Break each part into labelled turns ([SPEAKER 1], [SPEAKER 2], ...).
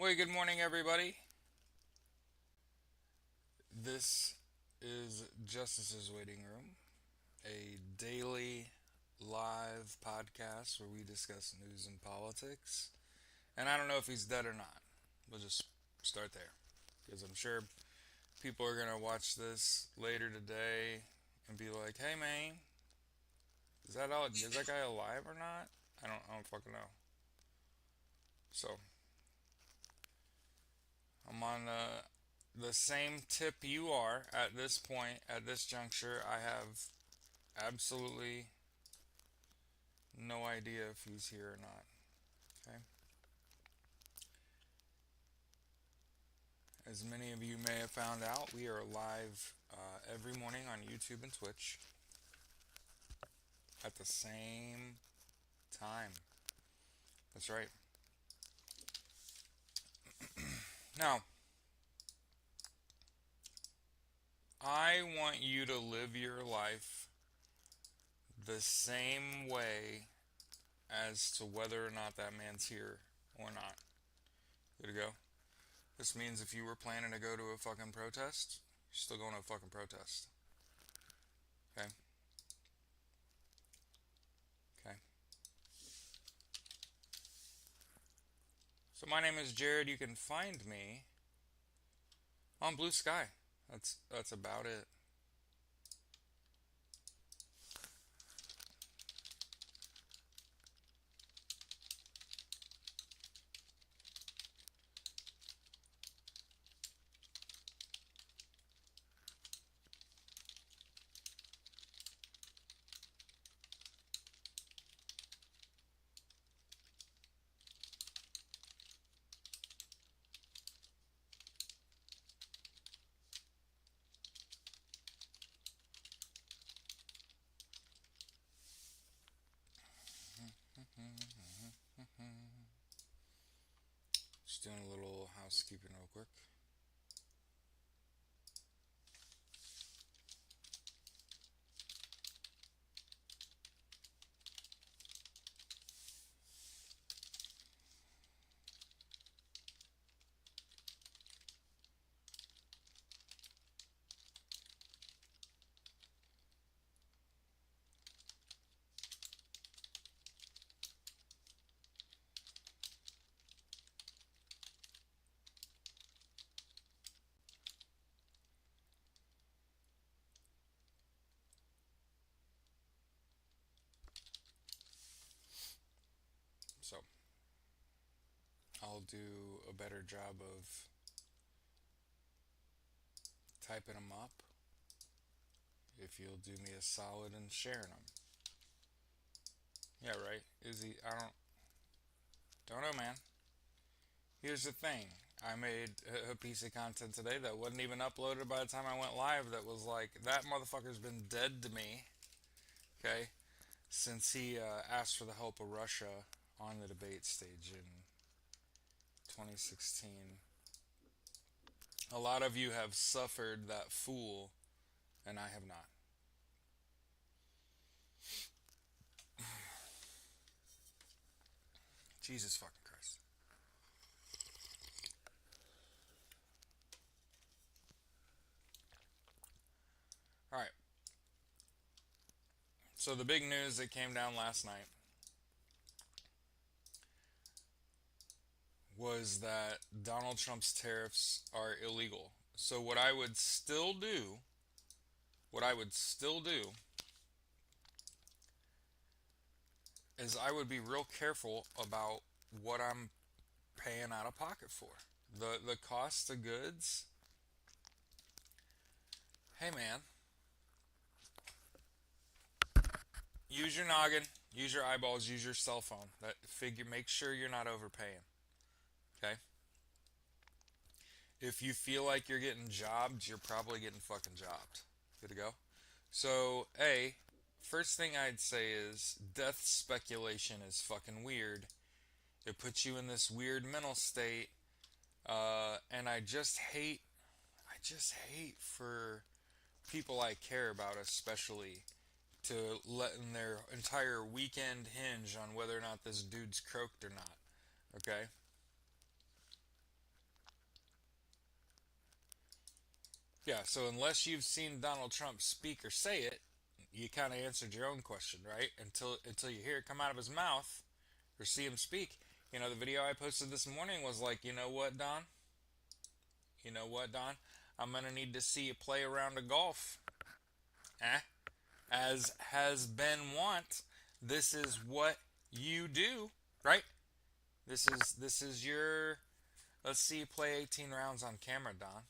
[SPEAKER 1] Well, good morning, everybody. This is Justice's Waiting Room, a daily live podcast where we discuss news and politics. And I don't know if he's dead or not. We'll just start there. Because I'm sure people are going to watch this later today and be like, hey, man, is that guy alive or not? I don't fucking know. So, I'm on the same tip you are at this point, at this juncture. I have absolutely no idea if he's here or not. Okay. As many of you may have found out, we are live every morning on YouTube and Twitch at the same time. That's right. Now, I want you to live your life the same way as to whether or not that man's here or not. Good to go? This means if you were planning to go to a fucking protest, you're still going to a fucking protest. Okay? Okay. So my name is Jared. You can find me on Blue Sky. That's about it. Just doing a little housekeeping real quick. So I'll do a better job of typing them up if you'll do me a solid and sharing them. Yeah, right. Is he? I don't know, man. Here's the thing. I made a piece of content today that wasn't even uploaded by the time I went live. That was like that motherfucker's been dead to me. Okay, since he asked for the help of Russia on the debate stage in 2016. A lot of you have suffered that fool, and I have not. Jesus fucking Christ. All right. So the big news that came down last night was that Donald Trump's tariffs are illegal. So what I would still do is I would be real careful about what I'm paying out of pocket for. The cost of goods. Hey man, use your noggin, use your eyeballs, use your cell phone. That figure make sure you're not overpaying. Okay? If you feel like you're getting jobbed, you're probably getting fucking jobbed. Good to go? So, first thing I'd say is death speculation is fucking weird. It puts you in this weird mental state, and I just hate for people I care about, especially, to letting their entire weekend hinge on whether or not this dude's croaked or not. Okay? Yeah, so unless you've seen Donald Trump speak or say it, you kind of answered your own question, right? Until you hear it come out of his mouth or see him speak. The video I posted this morning was like, you know what, Don? You know what, Don? I'm gonna need to see you play a round of golf. Eh? As has been wont, this is what you do, right? This is your. Let's see you play 18 rounds on camera, Don.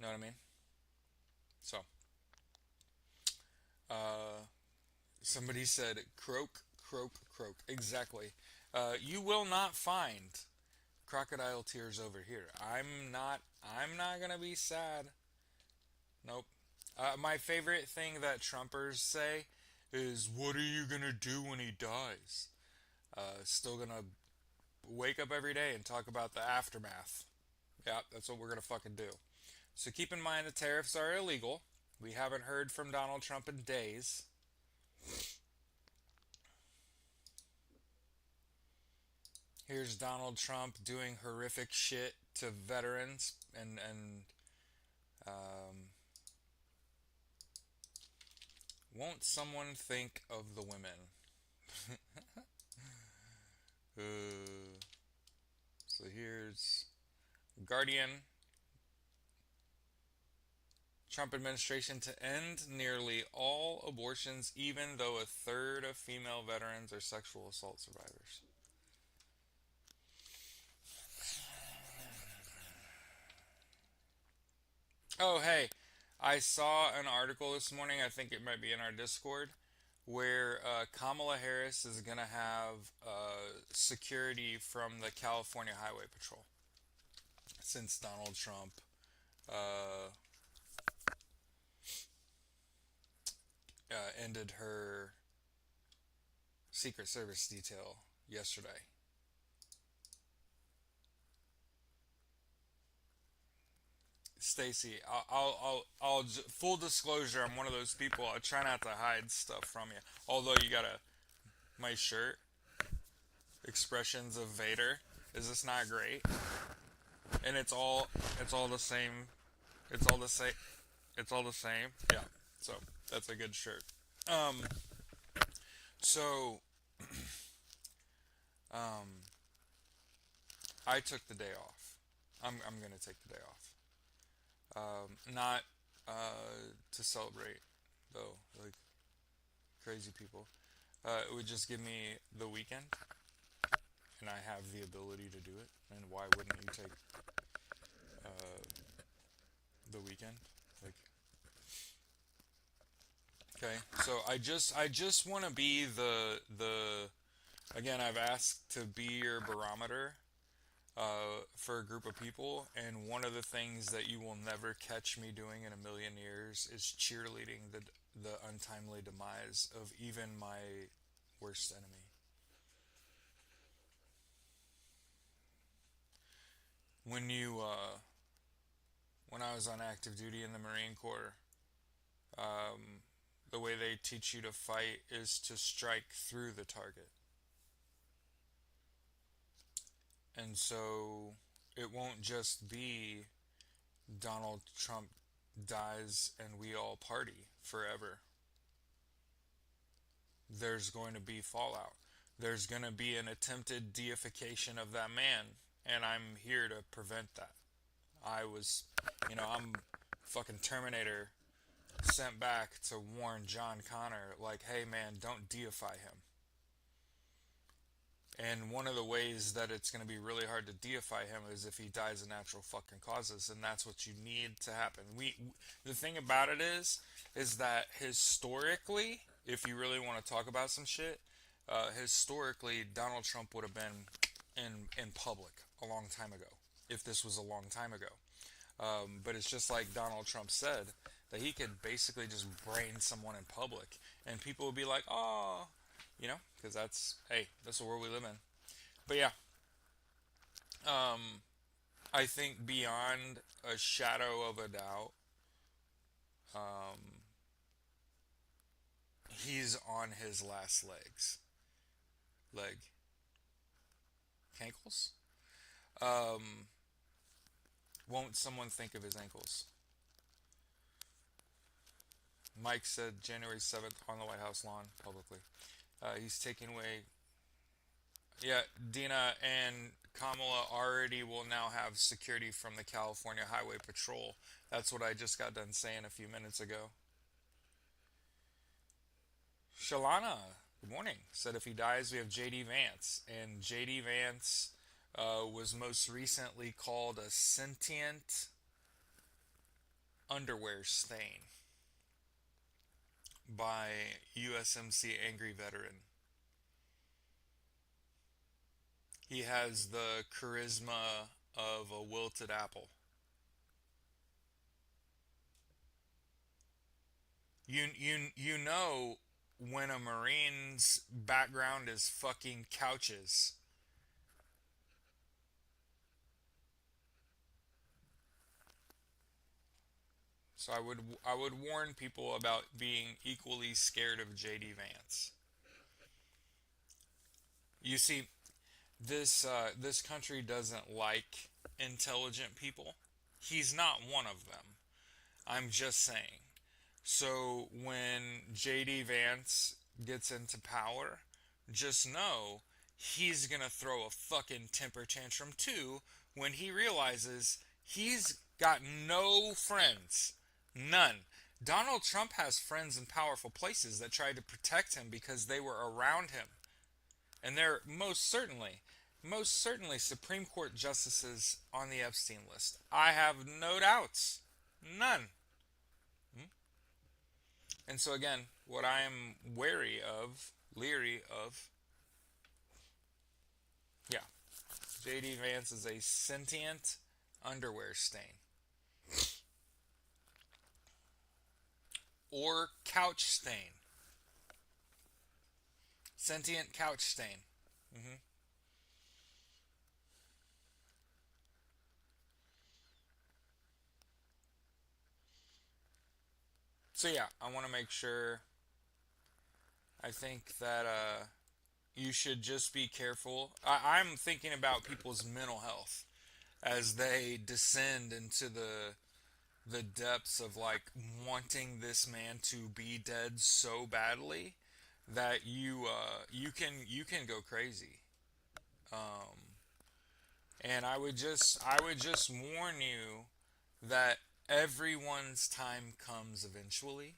[SPEAKER 1] Know what I mean? So, uh, somebody said, croak, croak, croak. Exactly. You will not find crocodile tears over here. I'm not gonna be sad. Nope. My favorite thing that Trumpers say is, "What are you gonna do when he dies?" Still gonna wake up every day and talk about the aftermath. Yeah, that's what we're gonna fucking do. So keep in mind the tariffs are illegal. We haven't heard from Donald Trump in days. Here's Donald Trump doing horrific shit to veterans and um, won't someone think of the women? uh, so here's Guardian. Trump administration to end nearly all abortions, even though a third of female veterans are sexual assault survivors. Oh, hey, I saw an article this morning. I think it might be in our Discord, where Kamala Harris is going to have security from the California Highway Patrol since Donald Trump uh, ended her Secret Service detail yesterday. Stacy, full disclosure, I'm one of those people. I try not to hide stuff from you. Although you got my shirt, expressions of Vader. Is this not great? And it's all the same. It's all the same. It's all the same. Yeah. So that's a good shirt. Um. So um. I took the day off. I'm gonna take the day off. Not to celebrate though, like crazy people. It would just give me the weekend, and I have the ability to do it. And why wouldn't you take uh, the weekend? Like, okay, so I just want to be the again. I've asked to be your barometer for a group of people, and one of the things that you will never catch me doing in a million years is cheerleading the untimely demise of even my worst enemy. When you when I was on active duty in the Marine Corps, um, the way they teach you to fight is to strike through the target, and so it won't just be Donald Trump dies and we all party forever. There's going to be fallout. There's going to be an attempted deification of that man, and I'm here to prevent that. I'm fucking Terminator sent back to warn John Connor, like, hey man, don't deify him. And one of the ways that it's going to be really hard to deify him is if he dies of natural fucking causes, and that's what you need to happen. The thing about it is that historically, if you really want to talk about some shit, historically Donald Trump would have been in public a long time ago, if this was a long time ago. But it's just like Donald Trump said that he could basically just brain someone in public, and people would be like, "Oh, because that's the world we live in." But yeah, um, I think beyond a shadow of a doubt, um, he's on his last leg, cankles. Um, Won't someone think of his ankles? Mike said January 7th on the White House lawn publicly. He's taking away. Yeah, Dina and Kamala already will now have security from the California Highway Patrol. That's what I just got done saying a few minutes ago. Shalana, good morning, said if he dies, we have JD Vance. And JD Vance was most recently called a sentient underwear stain by USMC Angry Veteran. He has the charisma of a wilted apple. You know when a Marine's background is fucking couches. So I would warn people about being equally scared of JD Vance. You see, this country doesn't like intelligent people. He's not one of them. I'm just saying. So when JD Vance gets into power, just know he's gonna throw a fucking temper tantrum too when he realizes he's got no friends. None. Donald Trump has friends in powerful places that tried to protect him because they were around him. And they're most certainly Supreme Court justices on the Epstein list. I have no doubts. None. And so again, what I am leery of, yeah, JD Vance is a sentient underwear stain. Or couch stain. Sentient couch stain. hmm So yeah, I want to make sure. I think that you should just be careful. I'm thinking about people's mental health as they descend into the depths of like wanting this man to be dead so badly that you can go crazy. Um, and I would just warn you that everyone's time comes eventually.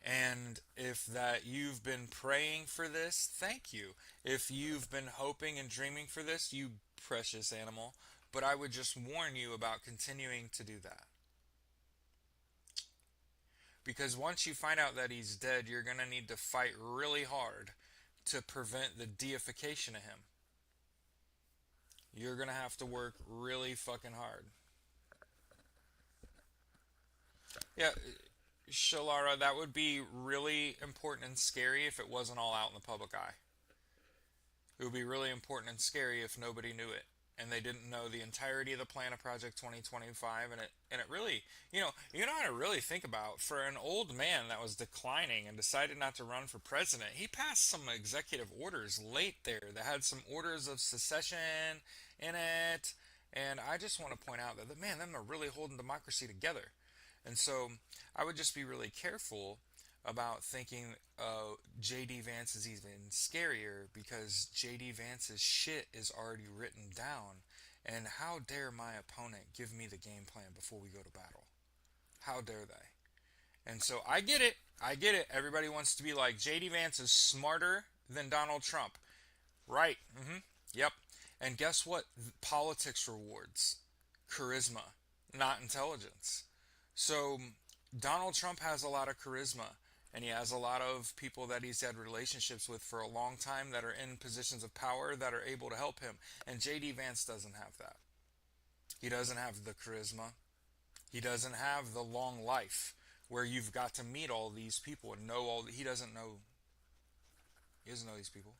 [SPEAKER 1] And if that you've been praying for this, thank you. If you've been hoping and dreaming for this, you precious animal. But I would just warn you about continuing to do that. Because once you find out that he's dead, you're going to need to fight really hard to prevent the deification of him. You're going to have to work really fucking hard. Yeah, Shalara, that would be really important and scary if it wasn't all out in the public eye. It would be really important and scary if nobody knew it and they didn't know the entirety of the plan of Project 2025 and it really, you know how to really think about for an old man that was declining and decided not to run for president. He passed some executive orders late there that had some orders of secession in it. And I just want to point out that man, them are really holding democracy together. And so I would just be really careful about thinking JD Vance is even scarier because JD Vance's shit is already written down. And how dare my opponent give me the game plan before we go to battle? How dare they? And so I get it. I get it. Everybody wants to be like JD Vance is smarter than Donald Trump. Right. Yep. And guess what? Politics rewards charisma, not intelligence. So Donald Trump has a lot of charisma and he has a lot of people that he's had relationships with for a long time that are in positions of power that are able to help him. And JD Vance doesn't have that. He doesn't have the charisma. He doesn't have the long life where you've got to meet all these people and know all he doesn't know he doesn't know these people.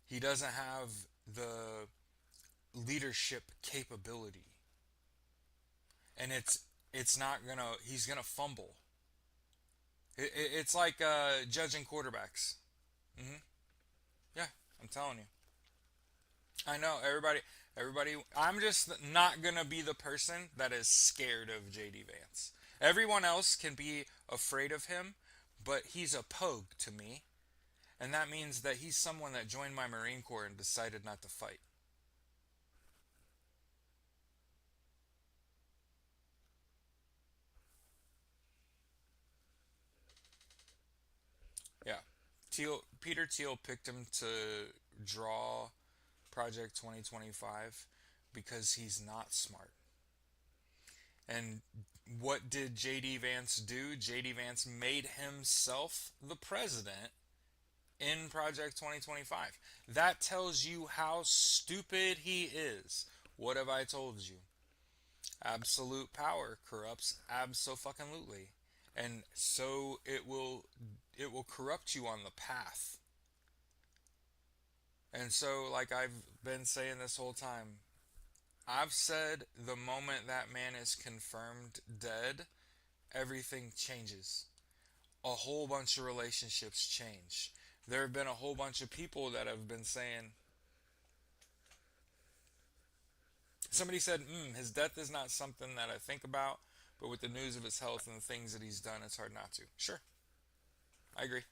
[SPEAKER 1] He doesn't have the leadership capability. And it's not gonna he's gonna fumble. It's like judging quarterbacks. hmm Yeah, I'm telling you. I know everybody. I'm just not gonna be the person that is scared of JD Vance. Everyone else can be afraid of him, but he's a pogue to me, and that means that he's someone that joined my Marine Corps and decided not to fight. Yeah, Peter Thiel picked him to draw Project 2025 because he's not smart. And what did JD Vance do? JD Vance made himself the president in Project 2025. That tells you how stupid he is. What have I told you? Absolute power corrupts absolutely. And so it will corrupt you on the path. And so like I've been saying this whole time, I've said the moment that man is confirmed dead, everything changes. A whole bunch of relationships change. There have been a whole bunch of people that have been saying, somebody said, his death is not something that I think about, but with the news of his health and the things that he's done, it's hard not to. Sure, I agree.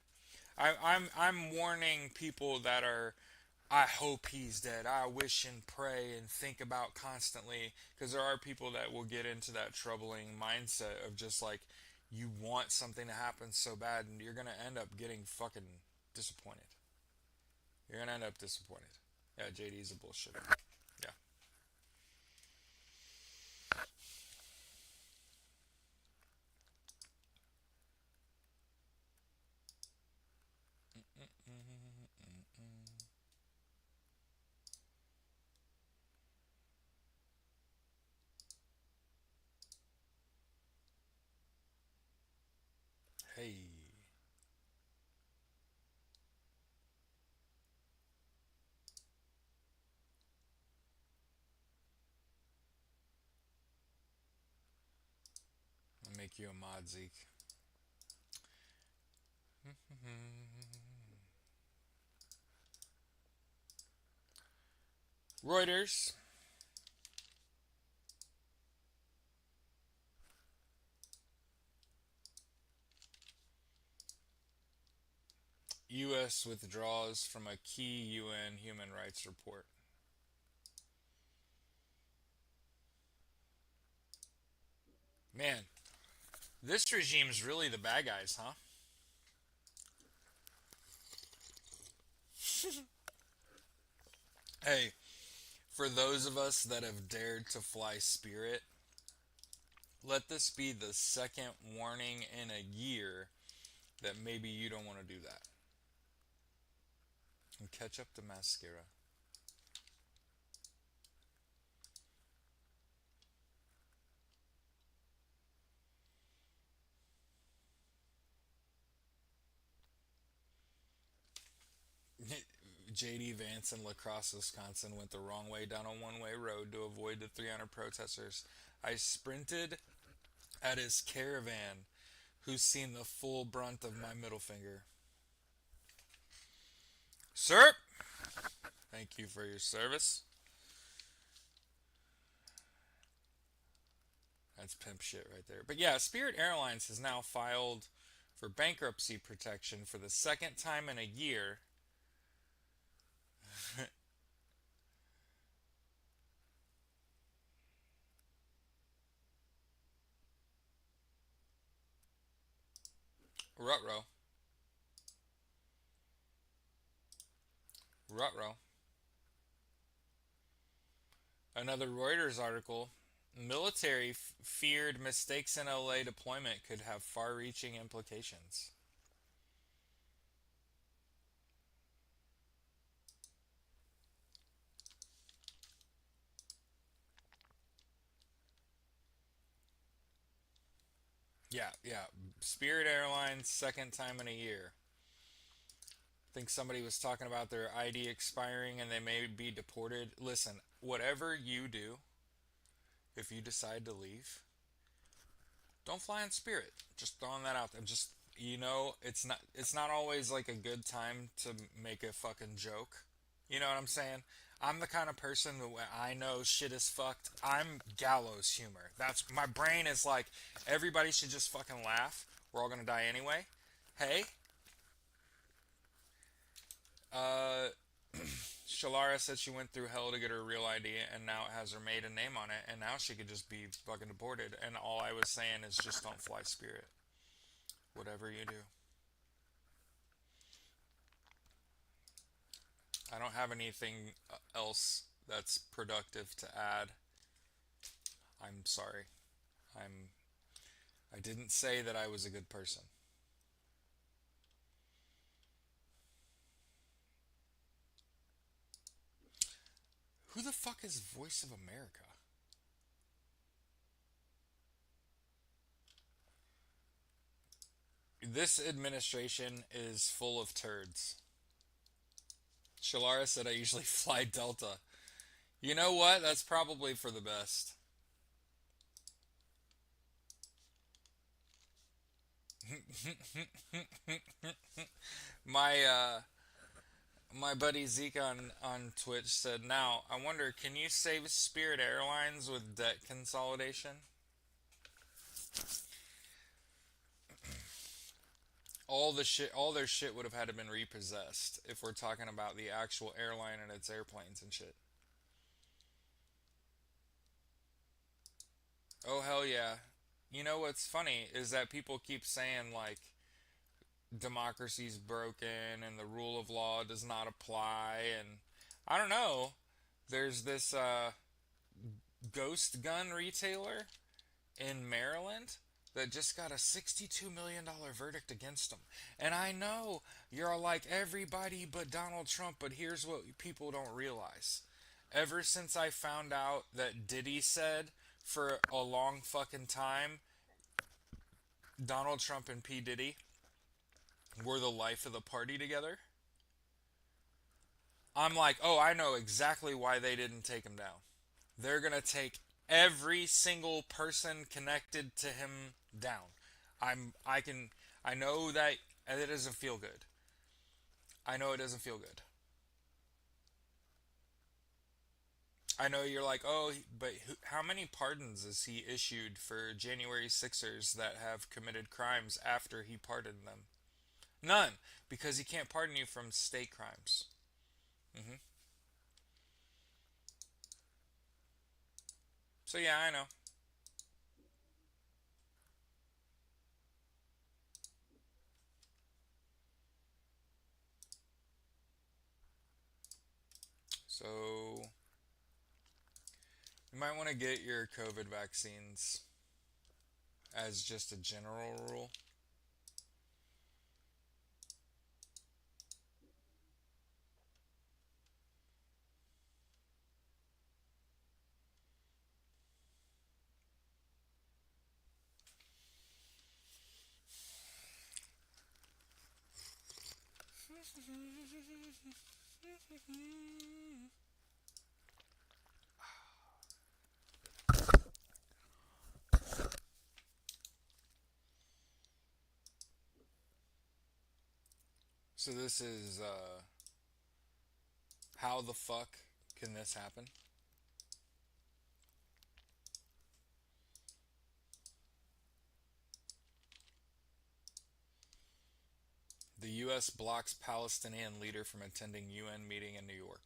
[SPEAKER 1] I'm warning people that are, I hope he's dead. I wish and pray and think about constantly, because there are people that will get into that troubling mindset of just like, you want something to happen so bad and you're going to end up getting fucking disappointed. You're going to end up disappointed. Yeah, JD's a bullshitter. Yeah. Hey, I'll make you a mod, Zeke. Reuters. U.S. withdraws from a key UN human rights report. Man, this regime's really the bad guys, huh? Hey, for those of us that have dared to fly Spirit, let this be the second warning in a year that maybe you don't want to do that. And catch up to mascara. JD Vance in La Crosse, Wisconsin went the wrong way down a one way road to avoid the 300 protesters. I sprinted at his caravan, who's seen the full brunt of my middle finger. Sir, thank you for your service. That's pimp shit right there. But yeah, Spirit Airlines has now filed for bankruptcy protection for the second time in a year. Rutro. Rutro. Another Reuters article. Military feared mistakes in LA deployment could have far reaching implications. Yeah, yeah. Spirit Airlines, second time in a year. I think somebody was talking about their ID expiring and they may be deported. Listen, whatever you do, if you decide to leave, don't fly in Spirit. Just throwing that out there. Just it's not always like a good time to make a fucking joke. You know what I'm saying? I'm the kind of person that when I know shit is fucked, I'm gallows humor. That's my brain is like everybody should just fucking laugh. We're all gonna die anyway. Hey, uh, Shalara said she went through hell to get her real ID, and now it has her maiden name on it, and now she could just be fucking deported. And all I was saying is just don't fly Spirit. Whatever you do. I don't have anything else that's productive to add. I'm sorry. I'm. I didn't say that I was a good person. Who the fuck is Voice of America? This administration is full of turds. Shalara said I usually fly Delta. You know what? That's probably for the best. my my buddy Zeke on Twitch said, "Now I wonder, can you save Spirit Airlines with debt consolidation? All their shit would have had to been repossessed if we're talking about the actual airline and its airplanes and shit." Oh hell yeah! You know what's funny is that people keep saying like democracy's broken and the rule of law does not apply, and I don't know. There's this ghost gun retailer in Maryland that just got a $62 million verdict against them. And I know you're like everybody but Donald Trump, but here's what people don't realize. Ever since I found out that Diddy said for a long fucking time Donald Trump and P. Diddy were the life of the party together, I'm like, oh, I know exactly why they didn't take him down. They're gonna take every single person connected to him down. I can I know that it doesn't feel good. I know it doesn't feel good. I know you're like, oh, but how many pardons has he issued for January Sixers that have committed crimes after he pardoned them? None, because he can't pardon you from state crimes. Hmm. So yeah, I know. So you might want to get your COVID vaccines as just a general rule. So this is how the fuck can this happen? The U.S. blocks Palestinian leader from attending UN meeting in New York.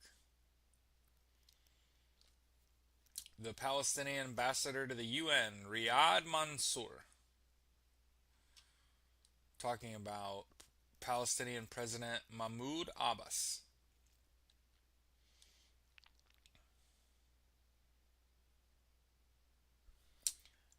[SPEAKER 1] The Palestinian ambassador to the UN, Riyad Mansour, talking about Palestinian President Mahmoud Abbas.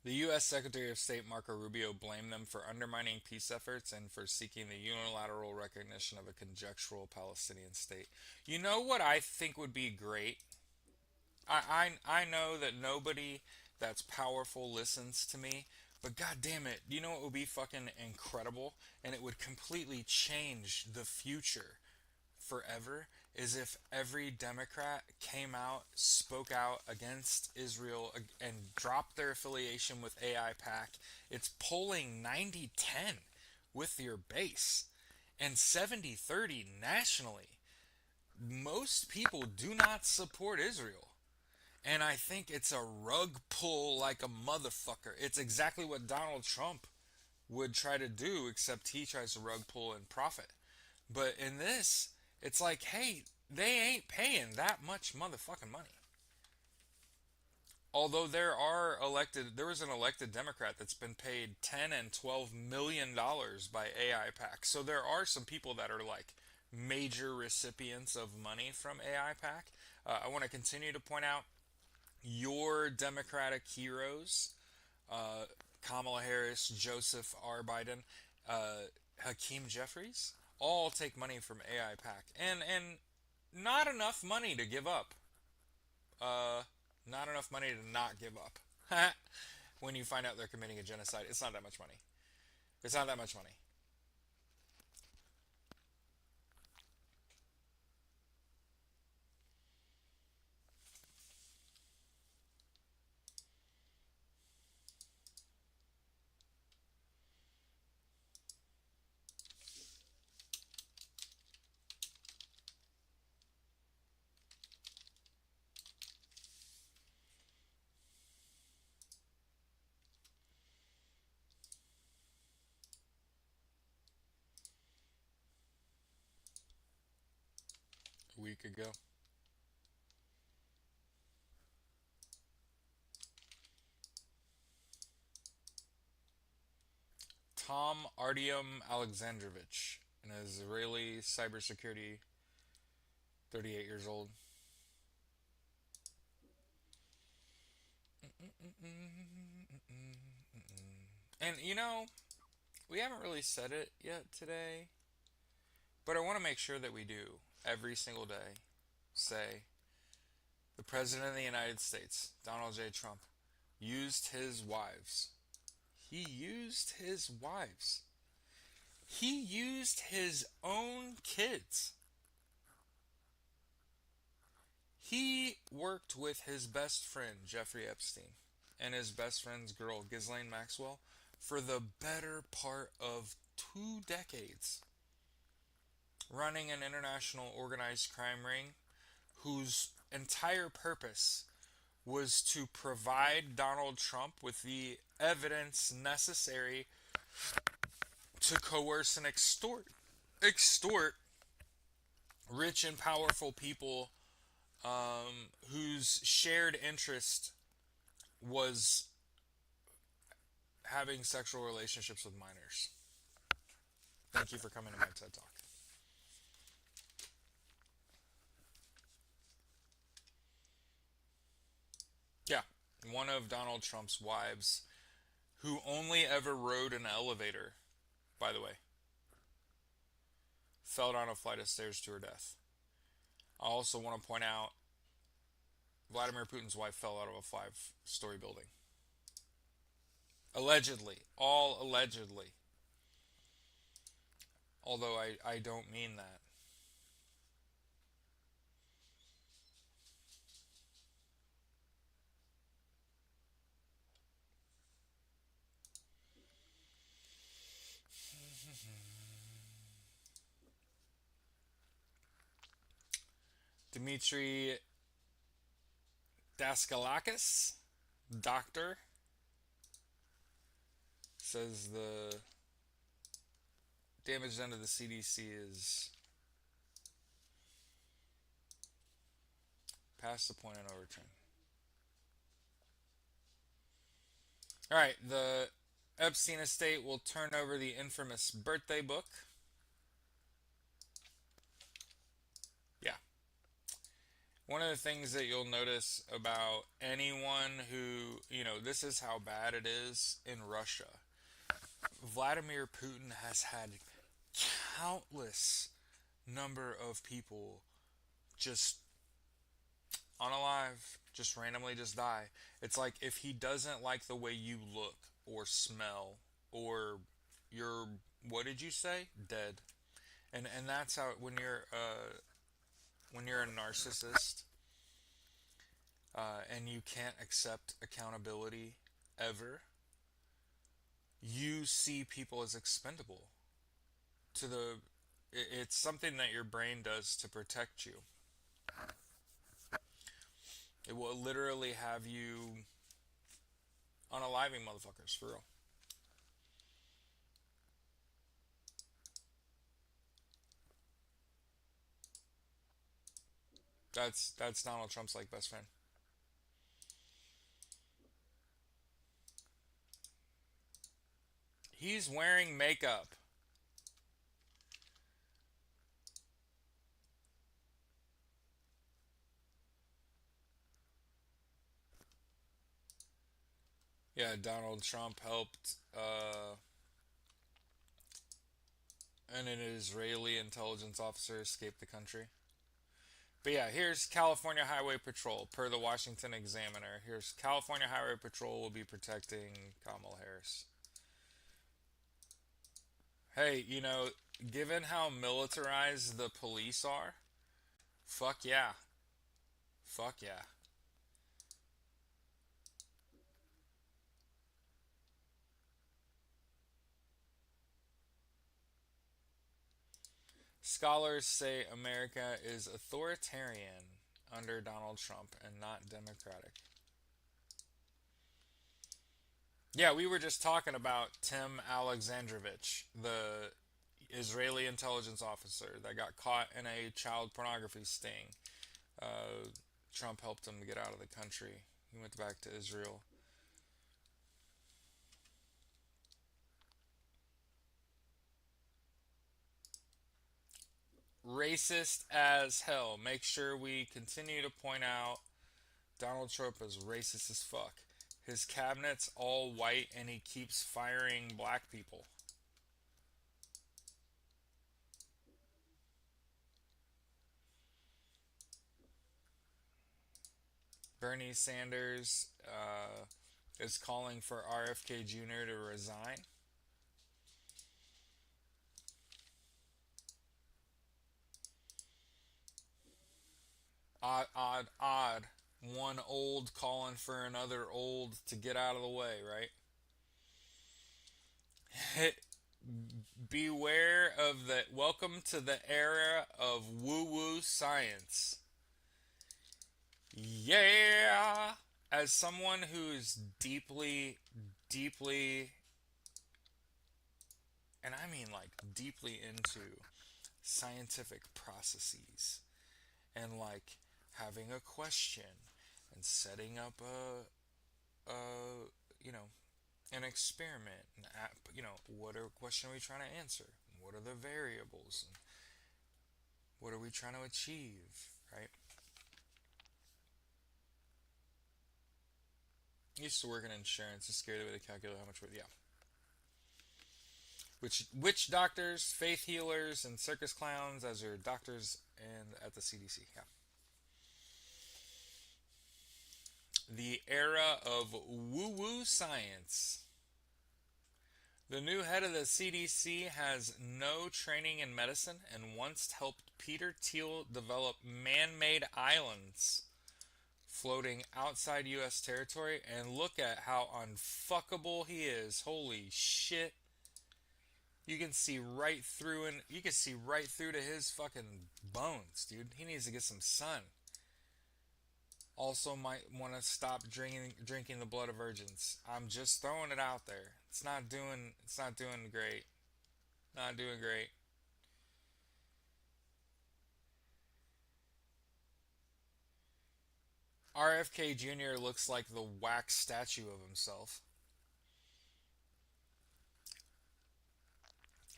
[SPEAKER 1] The U.S. Secretary of State Marco Rubio blamed them for undermining peace efforts and for seeking the unilateral recognition of a conjectural Palestinian state. You know what I think would be great? I know that nobody that's powerful listens to me, but god damn it, you know what would be fucking incredible? And it would completely change the future forever is if every Democrat came out, spoke out against Israel, and dropped their affiliation with AIPAC. It's polling 90-10 with your base and 70-30 nationally. most people do not support Israel. And I think it's a rug pull like a motherfucker. It's exactly what Donald Trump would try to do, except he tries to rug pull and profit. But in this, it's like, hey, they ain't paying that much motherfucking money. Although there was an elected Democrat that's been paid 10 and 12 million dollars by AI PAC. So there are some people that are like major recipients of money from AI PAC. I want to continue to point out your Democratic heroes, uh, Kamala Harris, Joseph R. Biden, Hakeem Jeffries, all take money from AI PAC, and not enough money to give up. Uh, Not enough money to not give up. When you find out they're committing a genocide, it's not that much money. It's not that much money. A week ago, Tom Artyom Alexandrovich, an Israeli cybersecurity, 38 years old. And we haven't really said it yet today, but I want to make sure that we do every single day say the President of the United States, Donald J. Trump, used his wives. He used his wives. He used his own kids. He worked with his best friend, Jeffrey Epstein, and his best friend's girl, Ghislaine Maxwell, for the better part of 2 decades, running an international organized crime ring whose entire purpose was to provide Donald Trump with the evidence necessary to coerce and extort rich and powerful people, whose shared interest was having sexual relationships with minors. Thank you for coming to my TED Talk. Yeah, one of Donald Trump's wives, who only ever rode an elevator, by the way, fell down a flight of stairs to her death. I also want to point out Vladimir Putin's wife fell out of a 5-story building. Allegedly. All allegedly. Although I don't mean that. Dmitry Daskalakis, doctor, says the damage done to the CDC is past the point of no return. Alright, the Epstein estate will turn over the infamous birthday book. Yeah. One of the things that you'll notice about anyone who, this is how bad it is in Russia. Vladimir Putin has had countless number of people just unalive, just randomly just die. It's like if he doesn't like the way you look or smell or you're, what did you say? Dead. And that's how when you're a narcissist, and you can't accept accountability ever, you see people as expendable to the It's something that your brain does to protect you. It will literally have you unaliving motherfuckers for real. That's Donald Trump's like best friend. He's wearing makeup. Yeah, Donald Trump helped an Israeli intelligence officer escape the country. But yeah, here's California Highway Patrol. Per the Washington Examiner, here's California Highway Patrol will be protecting Kamala Harris. Hey, given how militarized the police are, fuck yeah. Fuck yeah. Scholars say America is authoritarian under Donald Trump and not democratic. Yeah, we were just talking about Tim Alexandrovich, the Israeli intelligence officer that got caught in a child pornography sting. Uh, Trump helped him to get out of the country. He went back to Israel. Racist as hell. Make sure we continue to point out Donald Trump is racist as fuck. His cabinet's all white and he keeps firing black people. Bernie Sanders is calling for RFK Jr. to resign. Odd, odd, odd. One old calling for another old to get out of the way, right? Beware of the. Welcome to the era of woo woo science. Yeah! As someone who's deeply, deeply, and I mean like deeply into scientific processes and like having a question and setting up a you know, an experiment and what question are we trying to answer? What are the variables? And what are we trying to achieve? Right? I used to work in insurance. It's scary way to calculate how much. Yeah. Which witch doctors, faith healers, and circus clowns as your doctors and at the CDC. Yeah. The era of woo woo science. The new head of the CDC has no training in medicine and once helped Peter Thiel develop man made islands floating outside U.S. territory. And look at how unfuckable he is. Holy shit. You can see right through and you can see right through to his fucking bones, dude. He needs to get some sun. Also might want to stop drinking the blood of virgins. I'm just throwing it out there. It's not doing great. Not doing great. RFK Jr. looks like the wax statue of himself.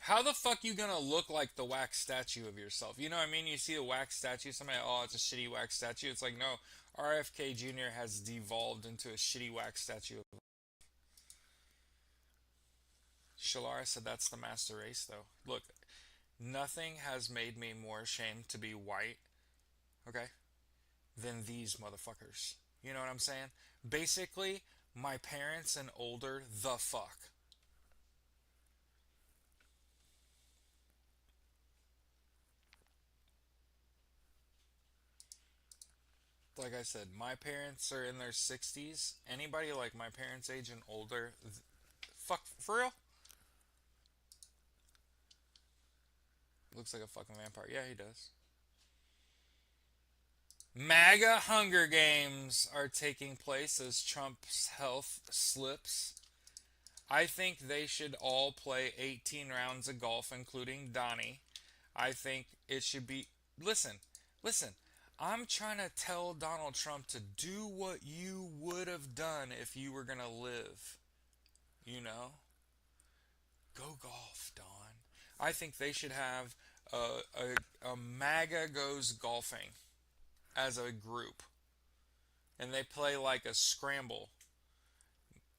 [SPEAKER 1] How the fuck you gonna look like the wax statue of yourself? You know what I mean? You see a wax statue, somebody, oh, it's a shitty wax statue. It's like, no, RFK Jr. has devolved into a shitty wax statue. Shalara said that's the master race, though. Look, nothing has made me more ashamed to be white, okay, than these motherfuckers. You know what I'm saying? Basically, my parents and older, the fuck. Like I said, my parents are in their 60s. Anybody like my parents' age and older, fuck, for real? looks like a fucking vampire. Yeah, he does. MAGA Hunger Games are taking place as Trump's health slips. I think they should all play 18 rounds of golf, including Donnie. I think it should be. Listen, listen. I'm trying to tell Donald Trump to do what you would have done if you were going to live. You know? Go golf, Don. I think they should have a MAGA goes golfing as a group. And they play like a scramble.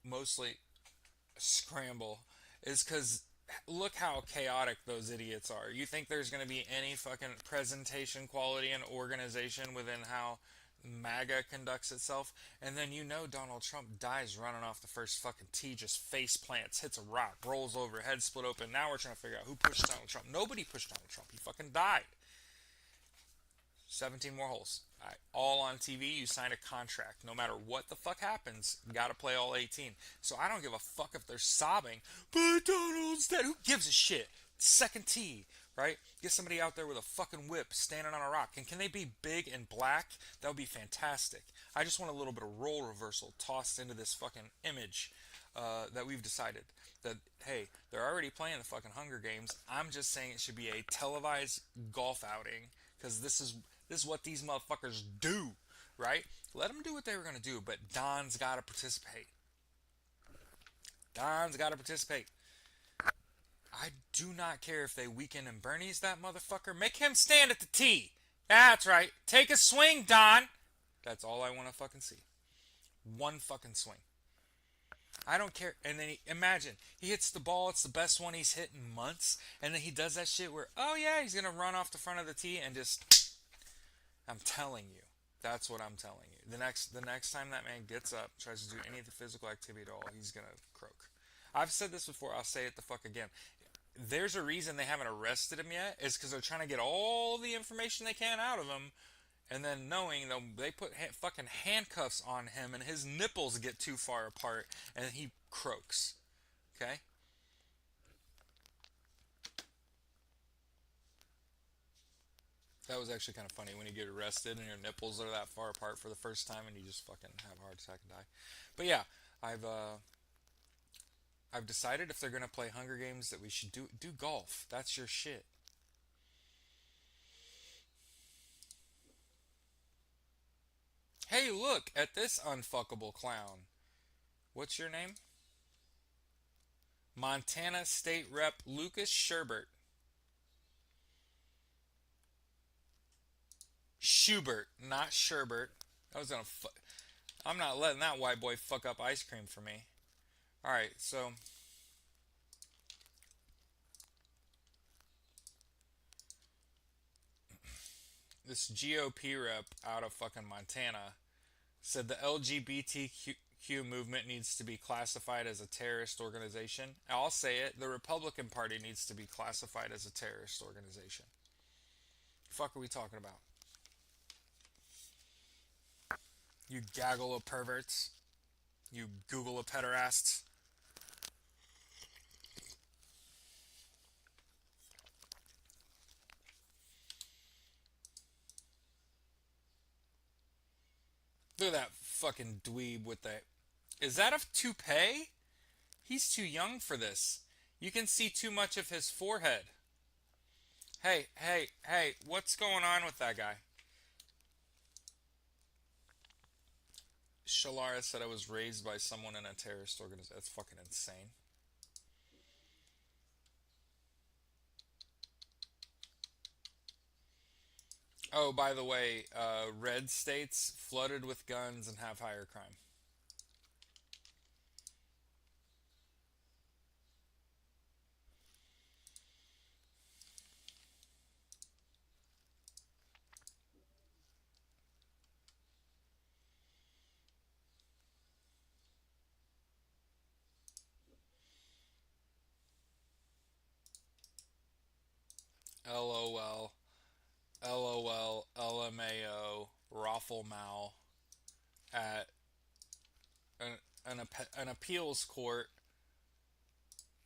[SPEAKER 1] Mostly scramble. Is because look how chaotic those idiots are. You think there's going to be any fucking presentation quality and organization within how MAGA conducts itself? And then you know Donald Trump dies running off the first fucking tee, just face plants, hits a rock, rolls over, head split open. Now we're trying to figure out who pushed Donald Trump. Nobody pushed Donald Trump. He fucking died. 17 more holes. All on TV. You sign a contract. No matter what the fuck happens, you got to play all 18. So I don't give a fuck if they're sobbing. But Donald's dead. Who gives a shit? Second tee, right? Get somebody out there with a fucking whip standing on a rock. And can they be big and black? That would be fantastic. I just want a little bit of role reversal tossed into this fucking image that we've decided. That, hey, they're already playing the fucking Hunger Games. I'm just saying it should be a televised golf outing. Because this is what these motherfuckers do, right? Let them do what they were going to do, but Don's got to participate. Don's got to participate. I do not care if they weekend and Bernie's that motherfucker. Make him stand at the tee. That's right. Take a swing, Don. That's all I want to fucking see. One fucking swing. I don't care. And then imagine, he hits the ball. It's the best one he's hit in months. And then he does that shit where, oh yeah, he's going to run off the front of the tee and just... I'm telling you. That's what I'm telling you. The next time that man gets up, tries to do any of the physical activity at all, he's going to croak. I've said this before. I'll say it the fuck again. There's a reason they haven't arrested him yet. It's because they're trying to get all the information they can out of him. And then knowing they put fucking handcuffs on him and his nipples get too far apart and he croaks. Okay? That was actually kind of funny when you get arrested and your nipples are that far apart for the first time and you just fucking have a heart attack and die. But yeah, I've decided if they're gonna play Hunger Games that we should do golf. That's your shit. Hey, look at this unfuckable clown. What's your name? Montana State Rep Lucas Sherbert. Schubert, not Sherbert. I was gonna. I'm not letting that white boy fuck up ice cream for me. All right, so this GOP rep out of fucking Montana said the LGBTQ movement needs to be classified as a terrorist organization. I'll say it: the Republican Party needs to be classified as a terrorist organization. The fuck are we talking about? You gaggle of perverts. You Google of pederasts. Look at that fucking dweeb with the... Is that a toupee? He's too young for this. You can see too much of his forehead. Hey, hey, hey, what's going on with that guy? Shalara said I was raised by someone in a terrorist organization. That's fucking insane. Oh, by the way, red states flooded with guns and have higher crime. LOL. LOL. LMAO. Raffle Mal at an appeals court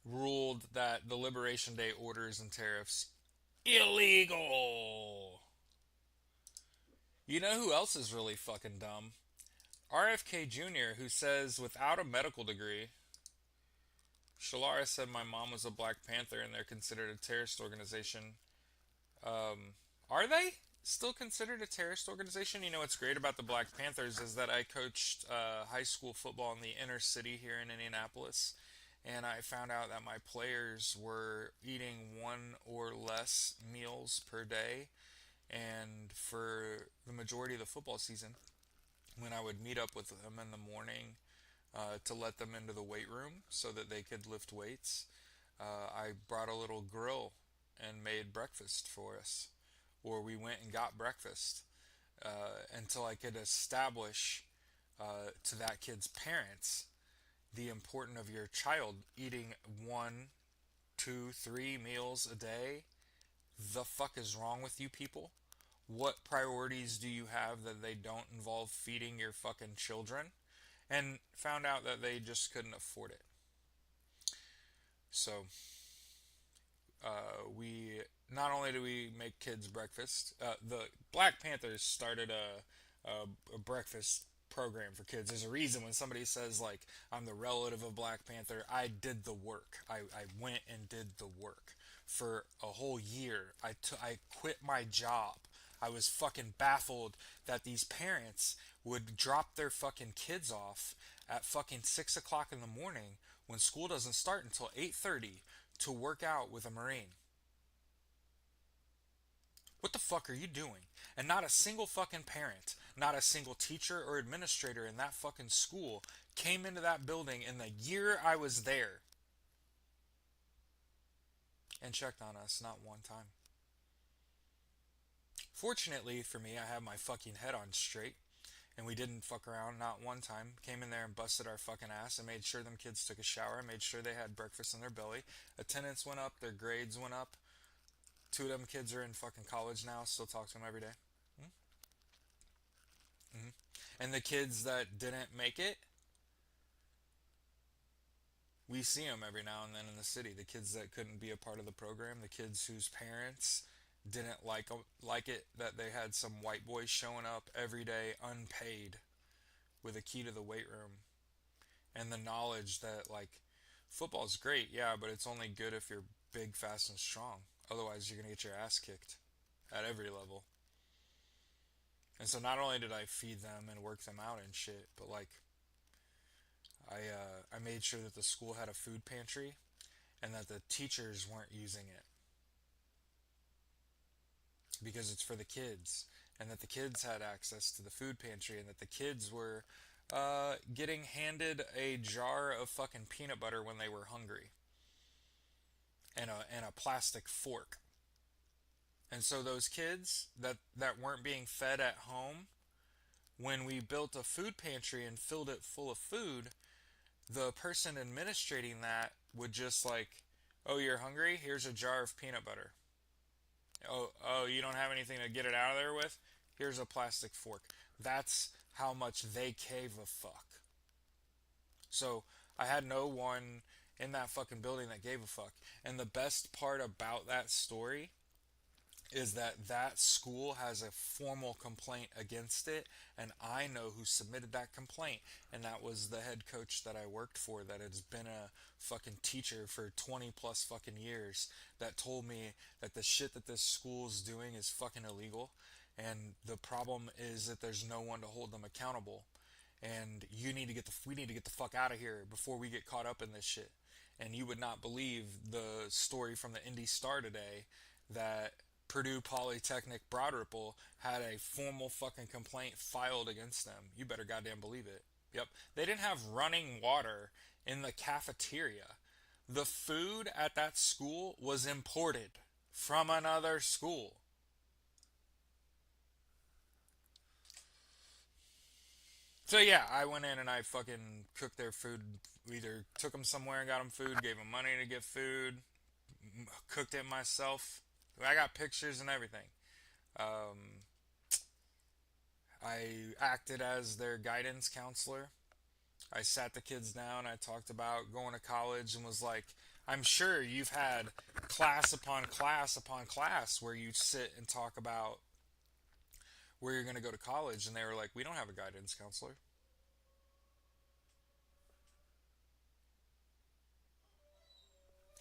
[SPEAKER 1] ruled that the Liberation Day orders and tariffs Illegal. You know who else is really fucking dumb? RFK Jr., who says without a medical degree, Shalara said my mom was a Black Panther and they're considered a terrorist organization. Are they still considered a terrorist organization? You know what's great about the Black Panthers is that I coached high school football in the inner city here in Indianapolis, and I found out that my players were eating one or less meals per day. And for the majority of the football season, when I would meet up with them in the morning to let them into the weight room so that they could lift weights, I brought a little grill and made breakfast for us. Or we went and got breakfast until I could establish to that kid's parents the importance of your child eating one, two, three meals a day. The fuck is wrong with you people? What priorities do you have that they don't involve feeding your fucking children? And found out that they just couldn't afford it. So we not only do we make kids breakfast, the Black Panthers started a breakfast program for kids. There's a reason when somebody says like I'm the relative of Black Panther, I did the work. I went and did the work for a whole year. I quit my job. I was fucking baffled that these parents would drop their fucking kids off at fucking 6 o'clock in the morning when school doesn't start until 8:30 to work out with a Marine. What the fuck are you doing? And not a single fucking parent, not a single teacher or administrator in that fucking school came into that building in the year I was there and checked on us, not one time. Fortunately for me, I have my fucking head on straight, and we didn't fuck around not one time. Came in there and busted our fucking ass and made sure them kids took a shower, made sure they had breakfast in their belly. Attendance went up, their grades went up. Two of them kids are in fucking college now, still talk to them every day. Mm-hmm. And the kids that didn't make it, we see them every now and then in the city. The kids that couldn't be a part of the program, the kids whose parents didn't like it that they had some white boy showing up every day unpaid with a key to the weight room, and the knowledge that like football's great, yeah, but it's only good if you're big, fast, and strong. Otherwise, you're gonna get your ass kicked at every level. And so not only did I feed them and work them out and shit, but like I made sure that the school had a food pantry and that the teachers weren't using it because it's for the kids, and that the kids had access to the food pantry, and that the kids were getting handed a jar of fucking peanut butter when they were hungry, and a plastic fork. And so those kids that weren't being fed at home, when we built a food pantry and filled it full of food, the person administrating that would just like, "Oh, you're hungry? Here's a jar of peanut butter. Oh, you don't have anything to get it out of there with? Here's a plastic fork." That's how much they gave a fuck. So I had no one in that fucking building that gave a fuck. And the best part about that story is that that school has a formal complaint against it, and I know who submitted that complaint, and that was the head coach that I worked for that has been a fucking teacher for 20 plus fucking years, that told me that the shit that this school's doing is fucking illegal, and the problem is that there's no one to hold them accountable, and we need to get the fuck out of here before we get caught up in this shit. And you would not believe the story from the Indy Star today that Purdue Polytechnic Broad Ripple had a formal fucking complaint filed against them. You better goddamn believe it. Yep. They didn't have running water in the cafeteria. The food at that school was imported from another school. So yeah, I went in and I fucking cooked their food. Either took them somewhere and got them food, gave them money to get food, cooked it myself. I got pictures and everything. Um, I acted as their guidance counselor. I sat the kids down. I talked about going to college and was like, I'm sure you've had class upon class upon class where you sit and talk about where you're going to go to college, and they were like, we don't have a guidance counselor.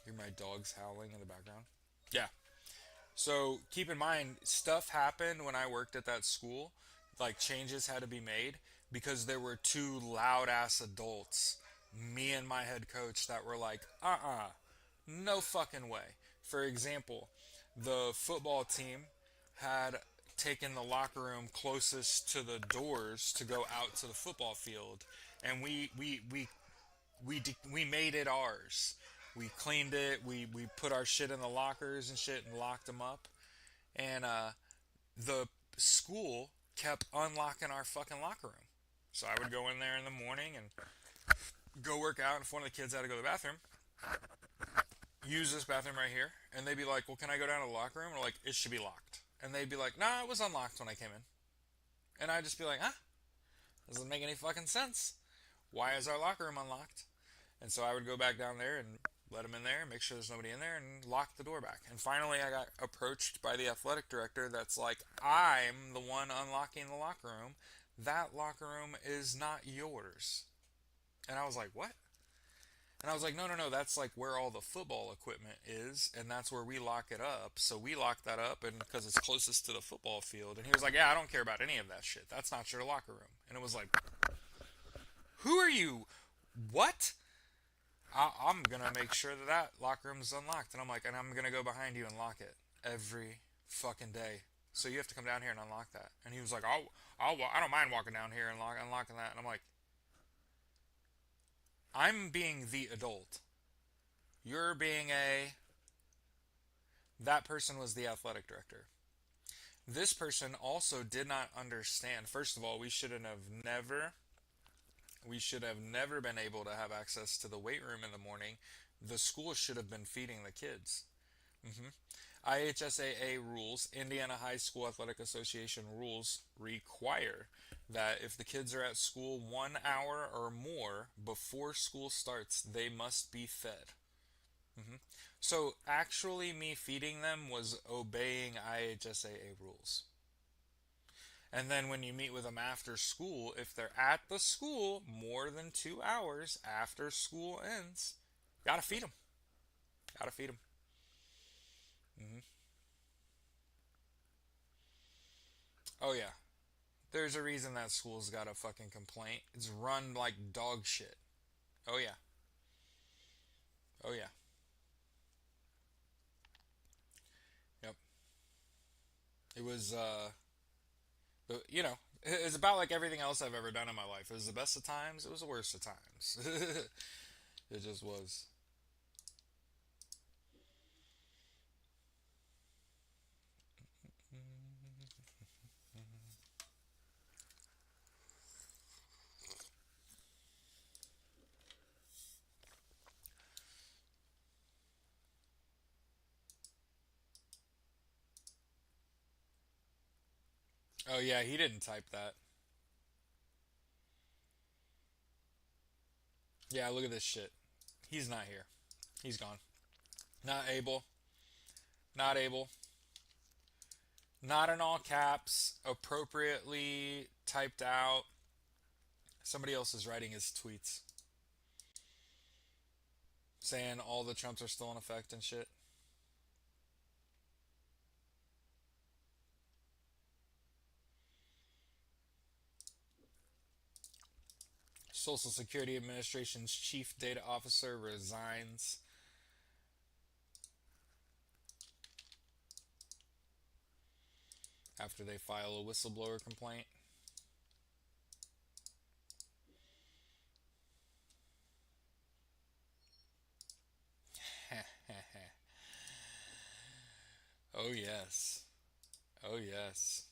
[SPEAKER 1] Hear my dogs howling in the background? Yeah. So keep in mind, stuff happened when I worked at that school. Like changes had to be made because there were two loud ass adults, me and my head coach, that were like, no fucking way. For example, the football team had taken the locker room closest to the doors to go out to the football field, and we made it ours. We cleaned it. We put our shit in the lockers and shit and locked them up. And the school kept unlocking our fucking locker room. So I would go in there in the morning and go work out. And if one of the kids had to go to the bathroom, use this bathroom right here. And they'd be like, well, can I go down to the locker room? Or like, it should be locked. And they'd be like, nah, it was unlocked when I came in. And I'd just be like, huh? Doesn't make any fucking sense. Why is our locker room unlocked? And so I would go back down there and let him in there, make sure there's nobody in there, and lock the door back. And finally, I got approached by the athletic director that's like, I'm the one unlocking the locker room. That locker room is not yours. And I was like, what? And I was like, no, no, no, that's like where all the football equipment is, and that's where we lock it up. So we lock that up, and because it's closest to the football field. And he was like, yeah, I don't care about any of that shit. That's not your locker room. And it was like, who are you? What? I'm gonna make sure that that locker room is unlocked, and I'm like, and I'm gonna go behind you and lock it every fucking day. So you have to come down here and unlock that. And he was like, I don't mind walking down here and unlocking that. And I'm like, I'm being the adult. You're being a. That person was the athletic director. This person also did not understand. First of all, we should have never been able to have access to the weight room in the morning. The school should have been feeding the kids. Mm-hmm. IHSAA rules, Indiana High School Athletic Association rules, require that if the kids are at school 1 hour or more before school starts, they must be fed. Mm-hmm. So actually, me feeding them was obeying IHSAA rules. And then when you meet with them after school, if they're at the school more than 2 hours after school ends, gotta feed them. Gotta feed them. Mm-hmm. Oh yeah, there's a reason that school's got a fucking complaint. It's run like dog shit. Oh yeah. Oh yeah. Yep. It was you know, it's about like everything else I've ever done in my life. It was the best of times, it was the worst of times. It just was. Oh yeah, he didn't type that. Yeah, look at this shit. He's not here. He's gone. Not able. Not able. Not in all caps. Appropriately typed out. Somebody else is writing his tweets saying all the Trumps are still in effect and shit. Social Security Administration's chief data officer resigns. After they file a whistleblower complaint. Oh, yes. Oh, yes.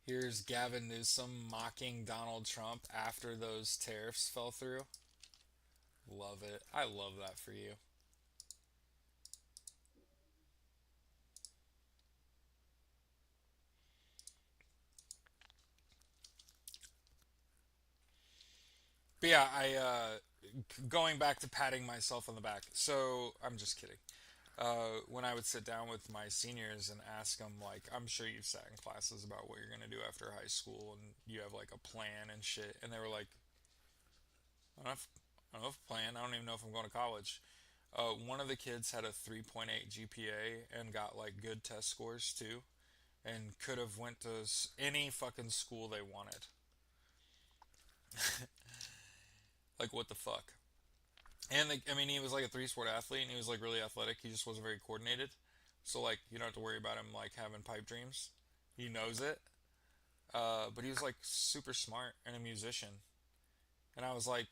[SPEAKER 1] Here's Gavin Newsom mocking Donald Trump after those tariffs fell through. Love it. I love that for you. But yeah, going back to patting myself on the back. So I'm just kidding. When I would sit down with my seniors and ask them, like, I'm sure you've sat in classes about what you're gonna do after high school, and you have like a plan and shit, and they were like, I don't have a plan. I don't even know if I'm going to college. One of the kids had a 3.8 GPA and got like good test scores too, and could have went to any fucking school they wanted. Like what the fuck? And I mean, he was like a three-sport athlete, and he was like really athletic. He just wasn't very coordinated. So like, you don't have to worry about him like having pipe dreams. He knows it. But he was like super smart and a musician. And I was like,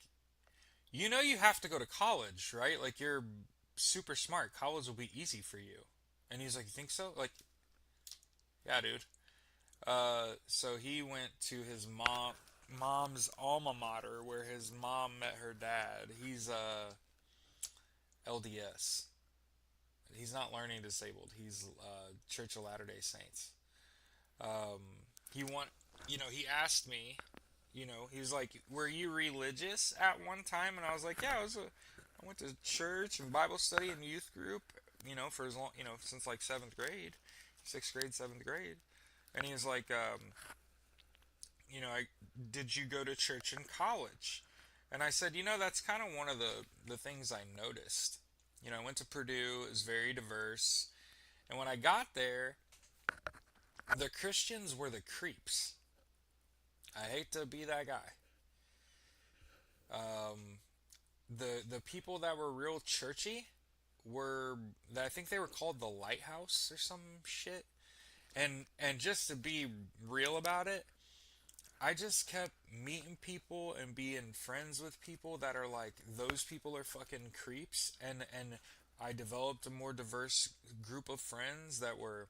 [SPEAKER 1] you know, you have to go to college, right? Like you're super smart. College will be easy for you. And he's like, you think so? Like, yeah, dude. So he went to his mom's alma mater where his mom met her dad. He's LDS. He's not learning disabled. He's Church of Latter Day Saints. Um, he want, he asked me, he was like, "Were you religious at one time?" And I was like, "Yeah, I went to church and Bible study and youth group, for as long, since like seventh grade, sixth grade, seventh grade." And he was like, I did you go to church in college? And I said, that's kind of one of the things I noticed. I went to Purdue. It was very diverse. And when I got there, the Christians were the creeps. I hate to be that guy. Um, the people that were real churchy were, I think they were called the Lighthouse or some shit. And just to be real about it, I just kept meeting people and being friends with people that are like, those people are fucking creeps, and I developed a more diverse group of friends that were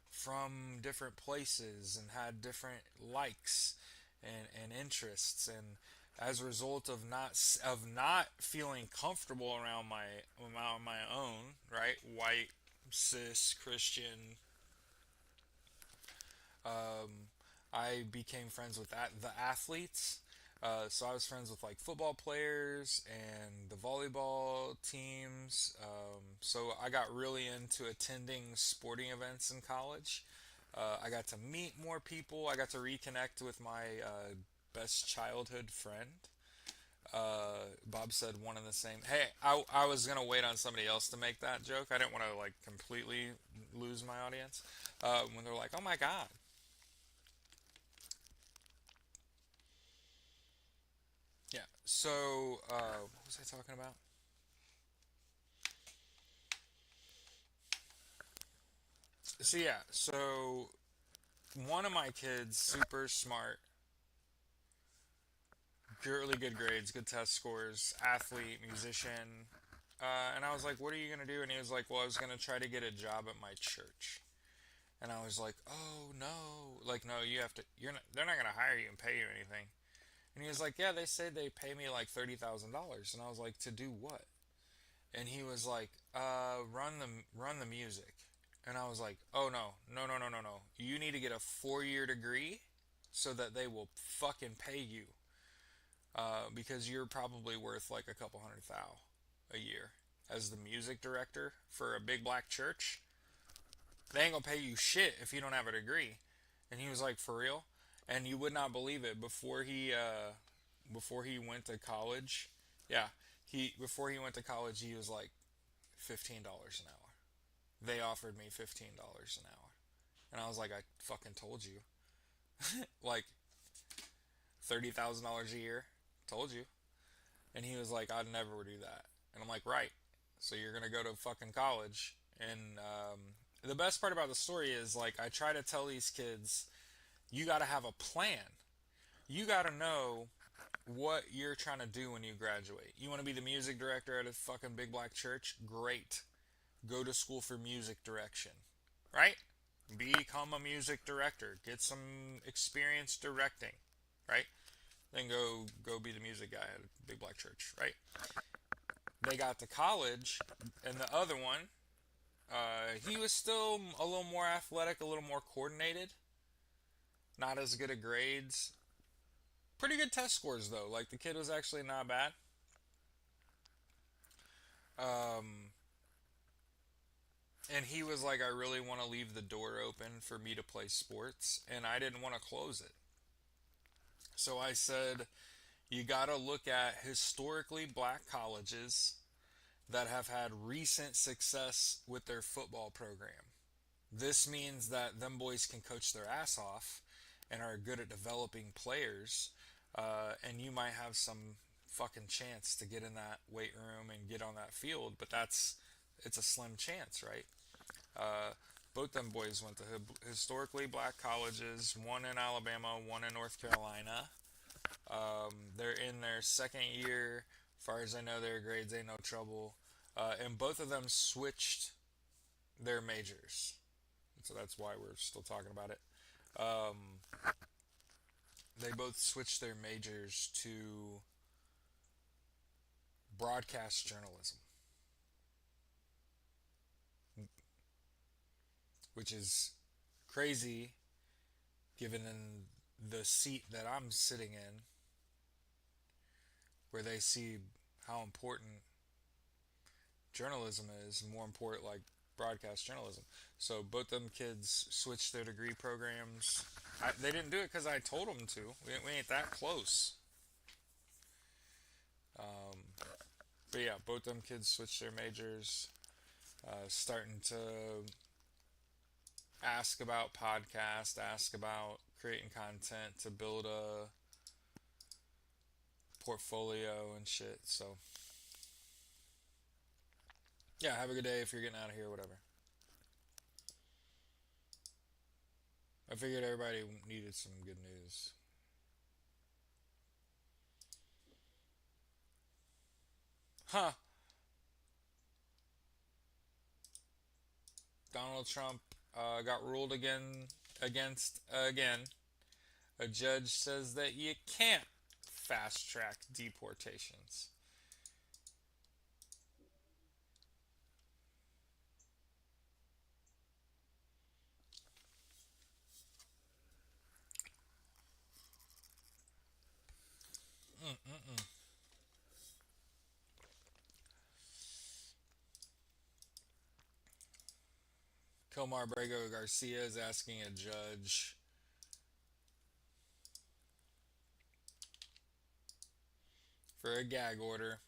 [SPEAKER 1] from different places and had different likes and interests, and as a result of not feeling comfortable around my own, right, white cis Christian, um, I became friends with the athletes. So I was friends with like football players and the volleyball teams. So I got really into attending sporting events in college. I got to meet more people. I got to reconnect with my best childhood friend. Bob said one and the same. Hey, I was gonna wait on somebody else to make that joke. I didn't want to like completely lose my audience. When they're like, "Oh my god." Yeah. So, what was I talking about? So yeah. So one of my kids, super smart, really good grades, good test scores, athlete, musician. And I was like, "What are you gonna do?" And he was like, "Well, I was gonna try to get a job at my church." And I was like, "Oh no! Like, no, you have to. You're not. They're not gonna hire you and pay you anything." And he was like, "Yeah, they say they pay me like $30,000." And I was like, "To do what?" And he was like, run the music." And I was like, "Oh no, no, no, no, no, no! You need to get a 4-year degree so that they will fucking pay you, because you're probably worth like a couple hundred thou a year as the music director for a big black church. They ain't gonna pay you shit if you don't have a degree." And he was like, "For real?" And you would not believe it. Before he went to college, yeah, he before he went to college, he was like $15 an hour. They offered me $15 an hour, and I was like, "I fucking told you." Like $30,000 a year, told you. And he was like, "I'd never do that." And I'm like, "Right. So you're gonna go to fucking college." And the best part about the story is like, I try to tell these kids, you got to have a plan. You got to know what you're trying to do when you graduate. You want to be the music director at a fucking big black church? Great. Go to school for music direction, right? Become a music director. Get some experience directing, right? Then go be the music guy at a big black church, right? They got to college, and the other one, he was still a little more athletic, a little more coordinated, not as good at grades. Pretty good test scores though. Like the kid was actually not bad. Um, and he was like, I really want to leave the door open for me to play sports, and I didn't want to close it. So I said, you got to look at historically black colleges that have had recent success with their football program. This means that them boys can coach their ass off and are good at developing players, and you might have some fucking chance to get in that weight room and get on that field, but it's a slim chance, right? Uh, both them boys went to historically black colleges, one in Alabama, one in North Carolina. They're in their second year. As far as I know, their grades ain't no trouble. And both of them switched their majors. So that's why we're still talking about it. Um, they both switched their majors to broadcast journalism, which is crazy given in the seat that I'm sitting in, where they see how important journalism is, more important, like broadcast journalism. So both them kids switched their degree programs. They didn't do it because I told them to. We ain't that close. Um, but yeah, both them kids switched their majors. Starting to ask about podcast, ask about creating content to build a portfolio and shit. So yeah, have a good day if you're getting out of here, whatever. I figured everybody needed some good news. Huh. Donald Trump got ruled against again. A judge says that you can't fast track deportations. Mm-mm-mm. Comar Brego Garcia is asking a judge for a gag order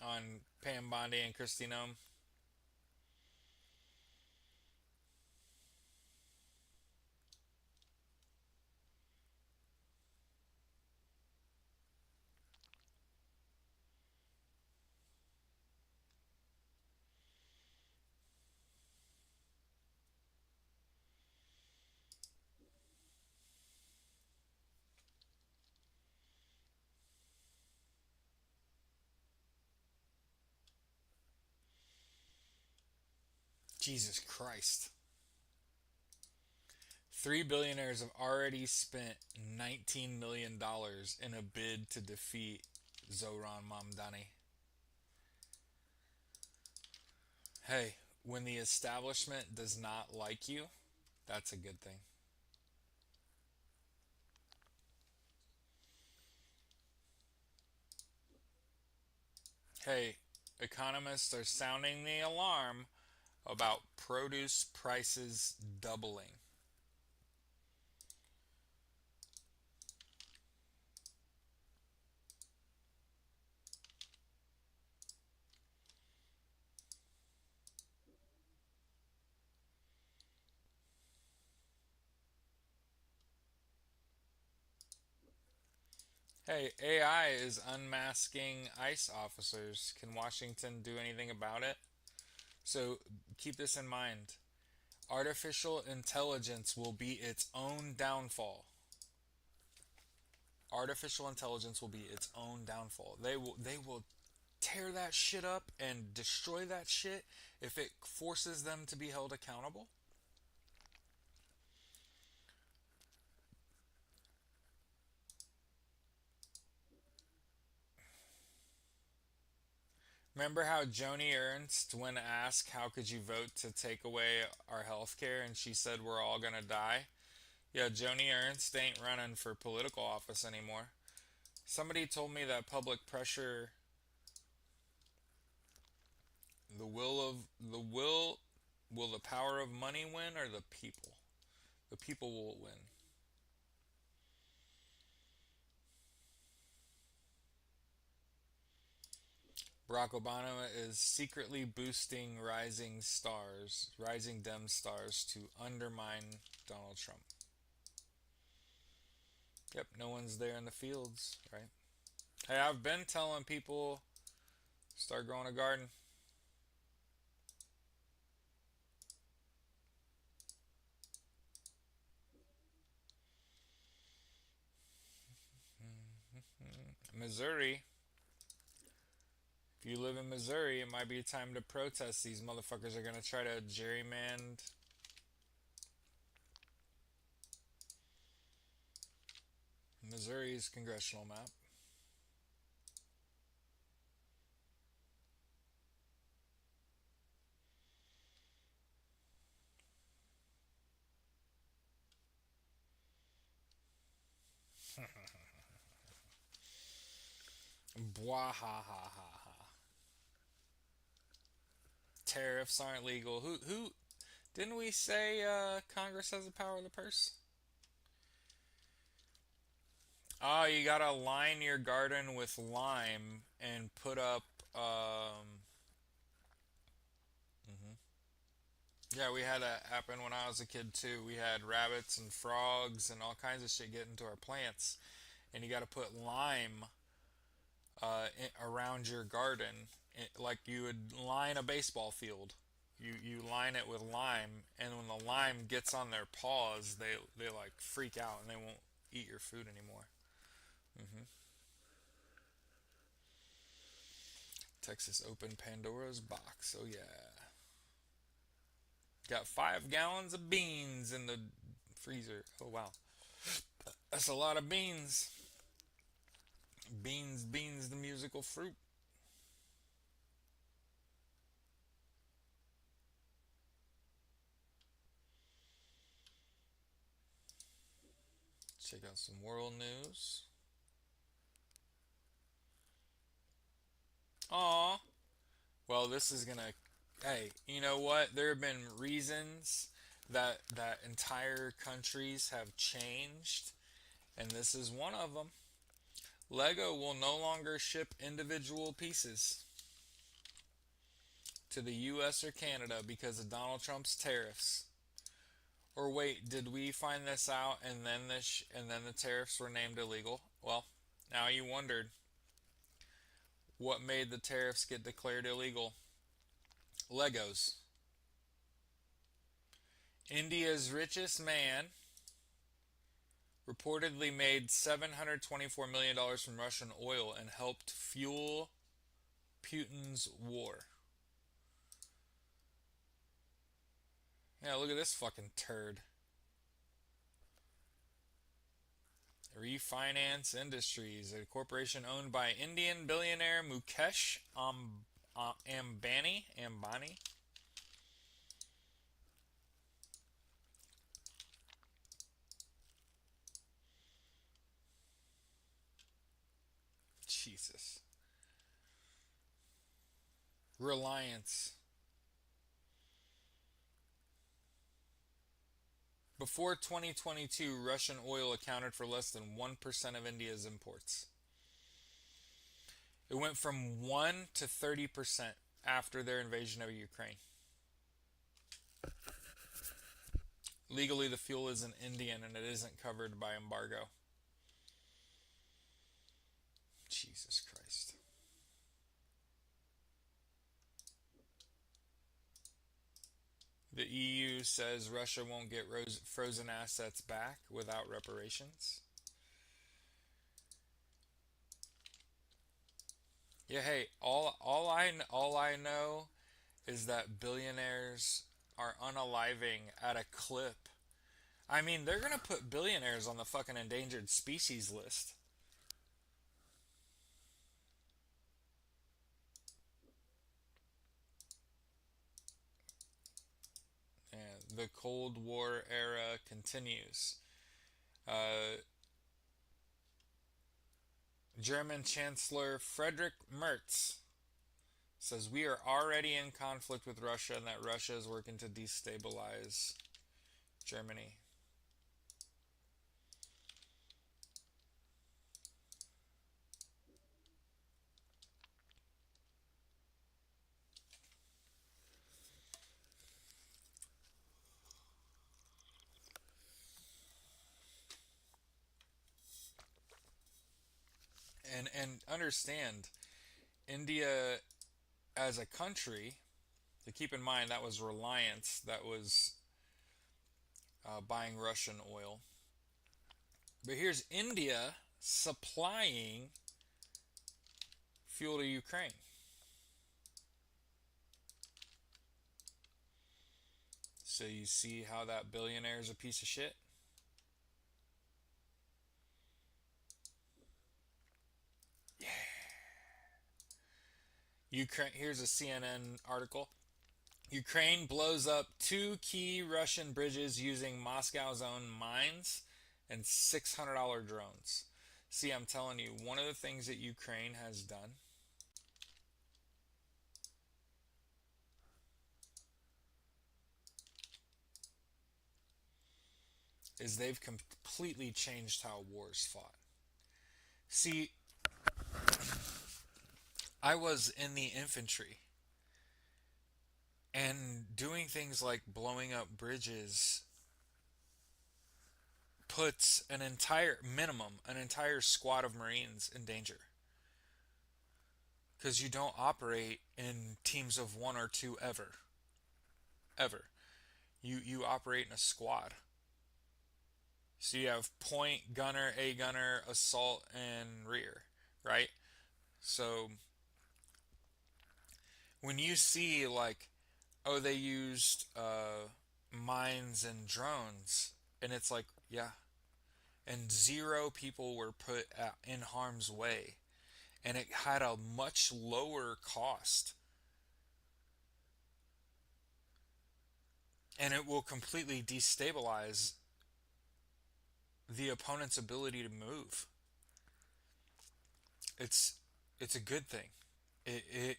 [SPEAKER 1] on Pam Bondi and Kristi Noem. Jesus Christ. Three billionaires have already spent $19 million in a bid to defeat Zohran Mamdani. Hey, when the establishment does not like you, that's a good thing. Hey, economists are sounding the alarm about produce prices doubling. Hey, AI is unmasking ICE officers. Can Washington do anything about it? So keep this in mind. Artificial intelligence will be its own downfall. Artificial intelligence will be its own downfall. They will tear that shit up and destroy that shit if it forces them to be held accountable. Remember how Joni Ernst, when asked how could you vote to take away our health care, and she said we're all gonna die? Yeah, Joni Ernst ain't running for political office anymore. Somebody told me that public pressure will the power of money win or the people? The people will win. Barack Obama is secretly boosting rising Dem stars to undermine Donald Trump. Yep, no one's there in the fields, right? Hey, I've been telling people start growing a garden. Missouri, if you live in Missouri, it might be time to protest. These motherfuckers are gonna try to gerrymander. Missouri's congressional map. Blah ha ha ha ha. Tariffs aren't legal. Who didn't we say Congress has the power of the purse? Oh, you gotta line your garden with lime and put up. Mhm. Yeah, we had that happen when I was a kid too. We had rabbits and frogs and all kinds of shit get into our plants, and you got to put lime around your garden, like you would line a baseball field. You line it with lime, and when the lime gets on their paws, they like freak out and they won't eat your food anymore. Hmm. Texas opened Pandora's box. Oh yeah, got 5 gallons of beans in the freezer. Oh wow, that's a lot of beans. Beans, beans, the musical fruit. Check out some world news. Aw. Well, this is gonna. Hey, you know what? There have been reasons that entire countries have changed, and this is one of them. Lego will no longer ship individual pieces to the U.S. or Canada because of Donald Trump's tariffs. Or wait, did we find this out and then the tariffs were named illegal? Well, now you wondered what made the tariffs get declared illegal. Legos. India's richest man reportedly made $724 million from Russian oil and helped fuel Putin's war. Yeah, look at this fucking turd. Refinance Industries, a corporation owned by Indian billionaire Mukesh Ambani. Ambani. Jesus. Reliance. Before 2022, Russian oil accounted for less than 1% of India's imports. It went from 1 to 30% after their invasion of Ukraine. Legally, the fuel isn't Indian and it isn't covered by embargo. Jesus Christ. The EU says Russia won't get frozen assets back without reparations. Yeah, hey, all I know is that billionaires are unaliving at a clip. I mean, they're gonna put billionaires on the fucking endangered species list. And the Cold War era continues. Uh, German Chancellor Friedrich Merz says we are already in conflict with Russia and that Russia is working to destabilize Germany. And understand, India as a country, to keep in mind that was Reliance that was buying Russian oil. But here's India supplying fuel to Ukraine. So you see how that billionaire is a piece of shit? Yeah. Ukraine. Here's a CNN article. Ukraine blows up two key Russian bridges using Moscow's own mines and $600 drones. See, I'm telling you, one of the things that Ukraine has done is they've completely changed how wars fought. See, I was in the infantry, and doing things like blowing up bridges puts an entire squad of Marines in danger. Because you don't operate in teams of one or two ever. Ever. You operate in a squad. So you have point, gunner, A gunner, assault, and rear, right? So when you see like, oh, they used mines and drones, and it's like, yeah, and zero people were put in harm's way, and it had a much lower cost, and it will completely destabilize the opponent's ability to move. It's it's a good thing. It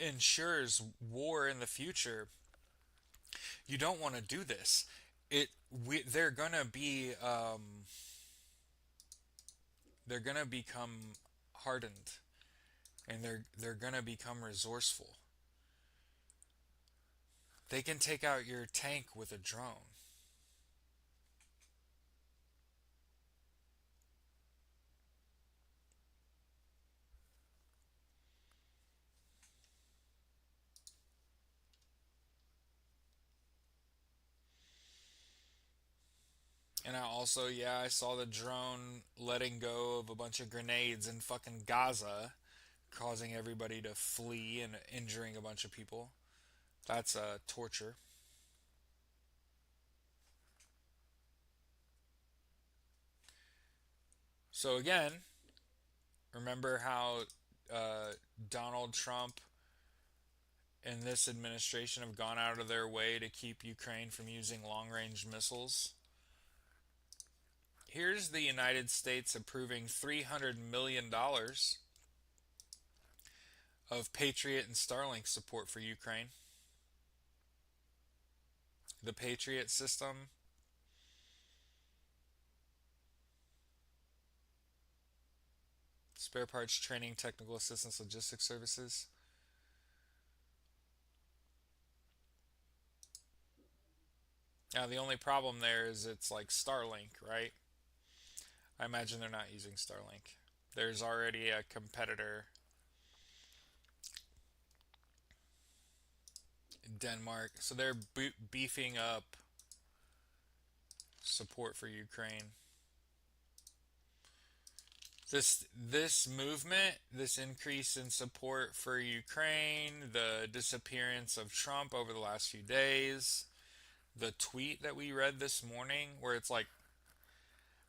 [SPEAKER 1] ensures war in the future. You don't want to do this. They're gonna be they're gonna become hardened, and they're gonna become resourceful. They can take out your tank with a drone. And I saw the drone letting go of a bunch of grenades in fucking Gaza, causing everybody to flee and injuring a bunch of people. That's torture. So again, remember how uh, Donald Trump and this administration have gone out of their way to keep Ukraine from using long-range missiles? Here's the United States approving $300 million of Patriot and Starlink support for Ukraine. The Patriot system, spare parts, training, technical assistance, logistics services. Now, the only problem there is it's like Starlink, right? I imagine they're not using Starlink. There's already a competitor, Denmark, so they're beefing up support for Ukraine. This movement, this increase in support for Ukraine, the disappearance of Trump over the last few days, the tweet that we read this morning where it's like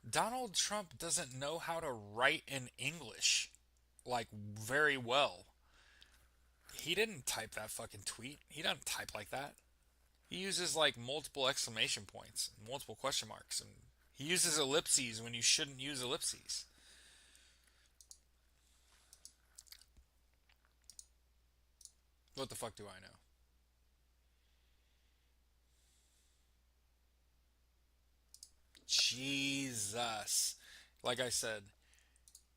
[SPEAKER 1] Donald Trump doesn't know how to write in English like very well. He didn't type that fucking tweet. He doesn't type like that. He uses like multiple exclamation points, multiple question marks, and he uses ellipses when you shouldn't use ellipses. What the fuck do I know? Jesus. Like I said,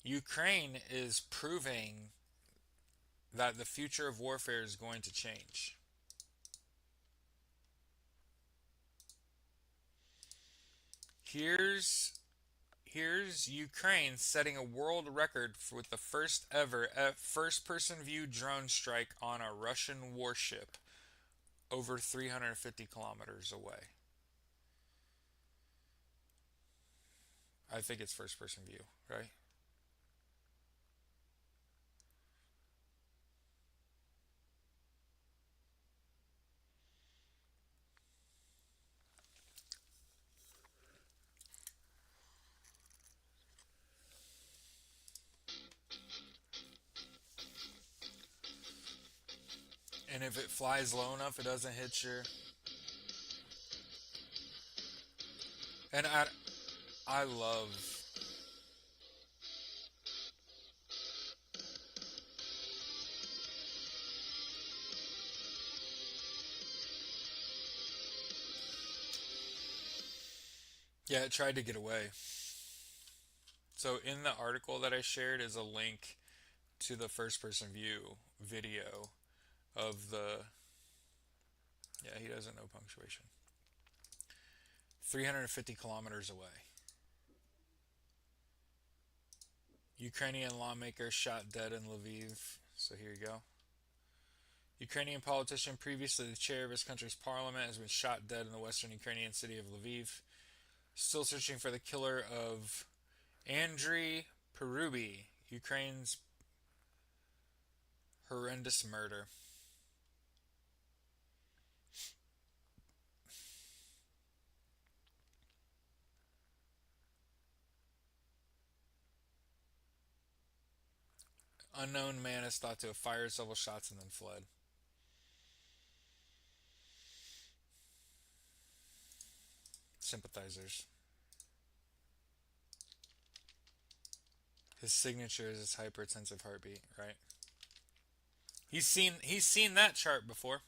[SPEAKER 1] Ukraine is proving that the future of warfare is going to change. Here's here's Ukraine setting a world record with the first ever first person view drone strike on a Russian warship over 350 kilometers away. I think it's first person view, right? And if it flies low enough, it doesn't hit your. And I love. Yeah, it tried to get away. So in the article that I shared is a link to the first person view video of the. Yeah, he doesn't know punctuation. 350 kilometers away. Ukrainian lawmaker shot dead in Lviv. So here you go. Ukrainian politician, previously the chair of his country's parliament, has been shot dead in the western Ukrainian city of Lviv. Still searching for the killer of Andriy Perubi, Ukraine's horrendous murder. Unknown man is thought to have fired several shots and then fled. Sympathizers. His signature is his hypertensive heartbeat, right? He's seen that chart before.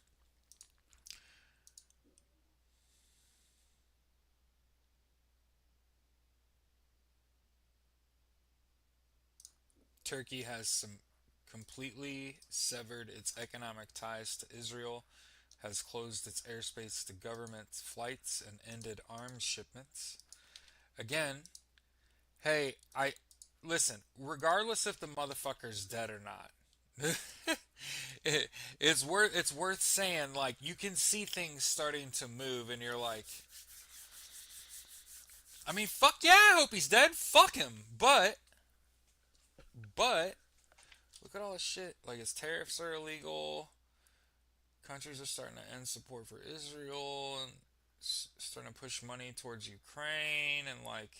[SPEAKER 1] Turkey has some completely severed its economic ties to Israel, has closed its airspace to government flights and ended arms shipments. Again, hey, I listen, regardless if the motherfucker's dead or not. It's worth saying, like, you can see things starting to move and you're like, I mean, fuck yeah, I hope he's dead. Fuck him. But look at all this shit. Like, his tariffs are illegal. Countries are starting to end support for Israel and starting to push money towards Ukraine and like.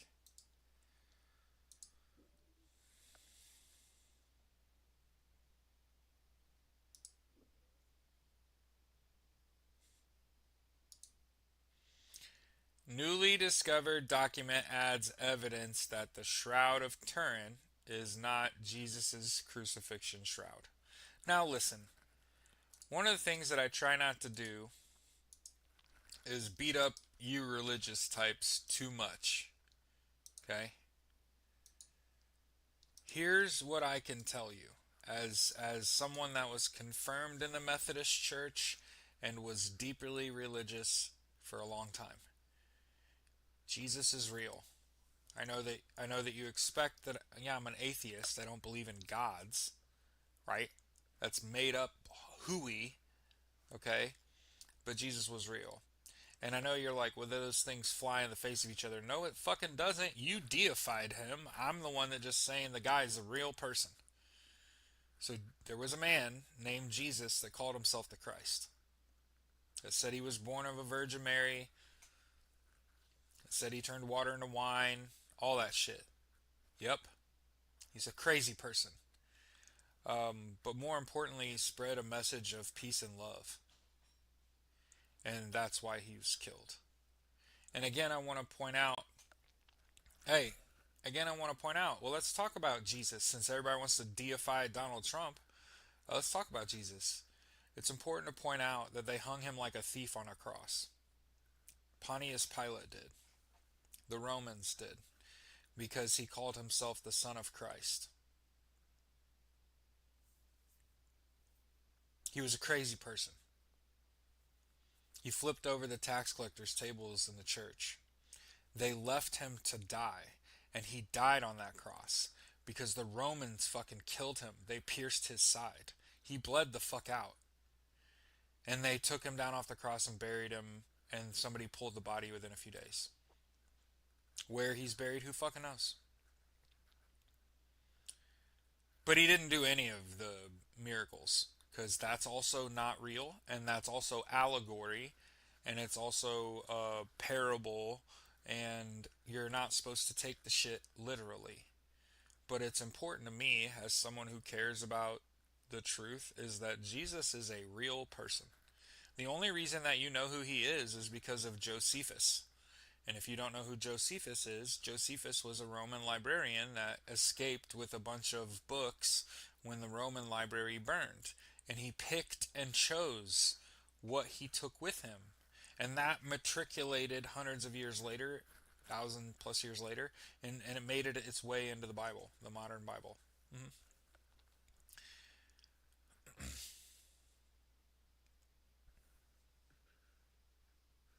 [SPEAKER 1] Newly discovered document adds evidence that the Shroud of Turin is not Jesus' crucifixion shroud. Now, listen, one of the things that I try not to do is beat up you religious types too much. Okay? Here's what I can tell you as someone that was confirmed in the Methodist Church and was deeply religious for a long time. Jesus is real. I know that you expect that, yeah, I'm an atheist. I don't believe in gods, right? That's made up hooey, okay? But Jesus was real. And I know you're like, well, those things fly in the face of each other. No, it fucking doesn't. You deified him. I'm the one that just saying the guy's a real person. So there was a man named Jesus that called himself the Christ. That said he was born of a Virgin Mary. That said he turned water into wine. All that shit. Yep. He's a crazy person. But more importantly, he spread a message of peace and love. And that's why he was killed. And again, I want to point out, hey, well, let's talk about Jesus since everybody wants to deify Donald Trump. Let's talk about Jesus. It's important to point out that they hung him like a thief on a cross. Pontius Pilate did. The Romans did. Because he called himself the Son of Christ. He was a crazy person. He flipped over the tax collectors' tables in the church. They left him to die, and he died on that cross because the Romans fucking killed him. They pierced his side. He bled the fuck out. And they took him down off the cross and buried him, and somebody pulled the body within a few days. Where he's buried, who fucking knows? But he didn't do any of the miracles because that's also not real, and that's also allegory, and it's also a parable, and you're not supposed to take the shit literally. But it's important to me, as someone who cares about the truth, is that Jesus is a real person. The only reason that you know who he is because of Josephus. And if you don't know who Josephus is, Josephus was a Roman librarian that escaped with a bunch of books when the Roman library burned. And he picked and chose what he took with him. And that matriculated hundreds of years later, 1,000+ years later, and it made it its way into the Bible, the modern Bible. Mm-hmm.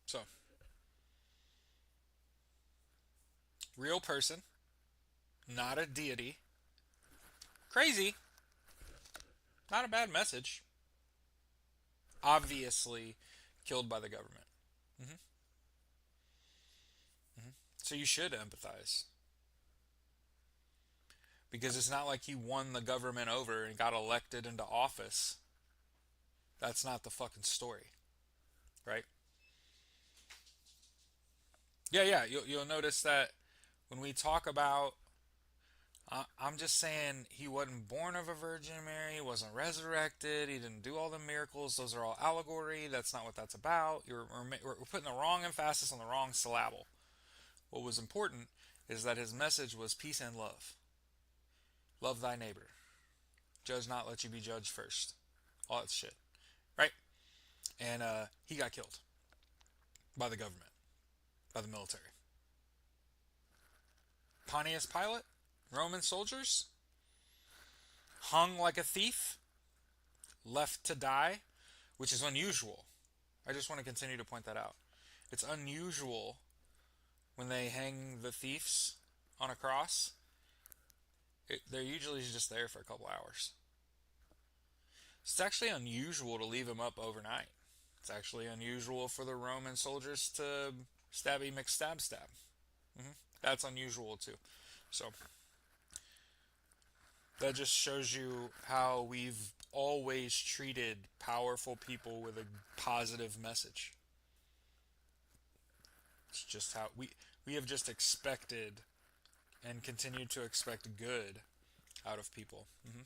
[SPEAKER 1] So, real person, not a deity. Crazy, not a bad message. Obviously killed by the government. Mm-hmm. Mm-hmm. So you should empathize. Because it's not like he won the government over and got elected into office. That's not the fucking story, right? Yeah, yeah. You'll notice that when we talk about, I'm just saying he wasn't born of a Virgin Mary, he wasn't resurrected, he didn't do all the miracles. Those are all allegory. That's not what that's about. We're putting the wrong emphasis on the wrong syllable. What was important is that his message was peace and love. Love thy neighbor. Judge not, let you be judged first. All that shit. Right? And he got killed by the government, by the military. Pontius Pilate, Roman soldiers, hung like a thief, left to die, which is unusual. I just want to continue to point that out. It's unusual when they hang the thieves on a cross. They're usually just there for a couple hours. It's actually unusual to leave them up overnight. It's actually unusual for the Roman soldiers to stabby McStab stab. Mm-hmm. That's unusual too. So that just shows you how we've always treated powerful people with a positive message. It's just how we have just expected and continue to expect good out of people. Mm-hmm.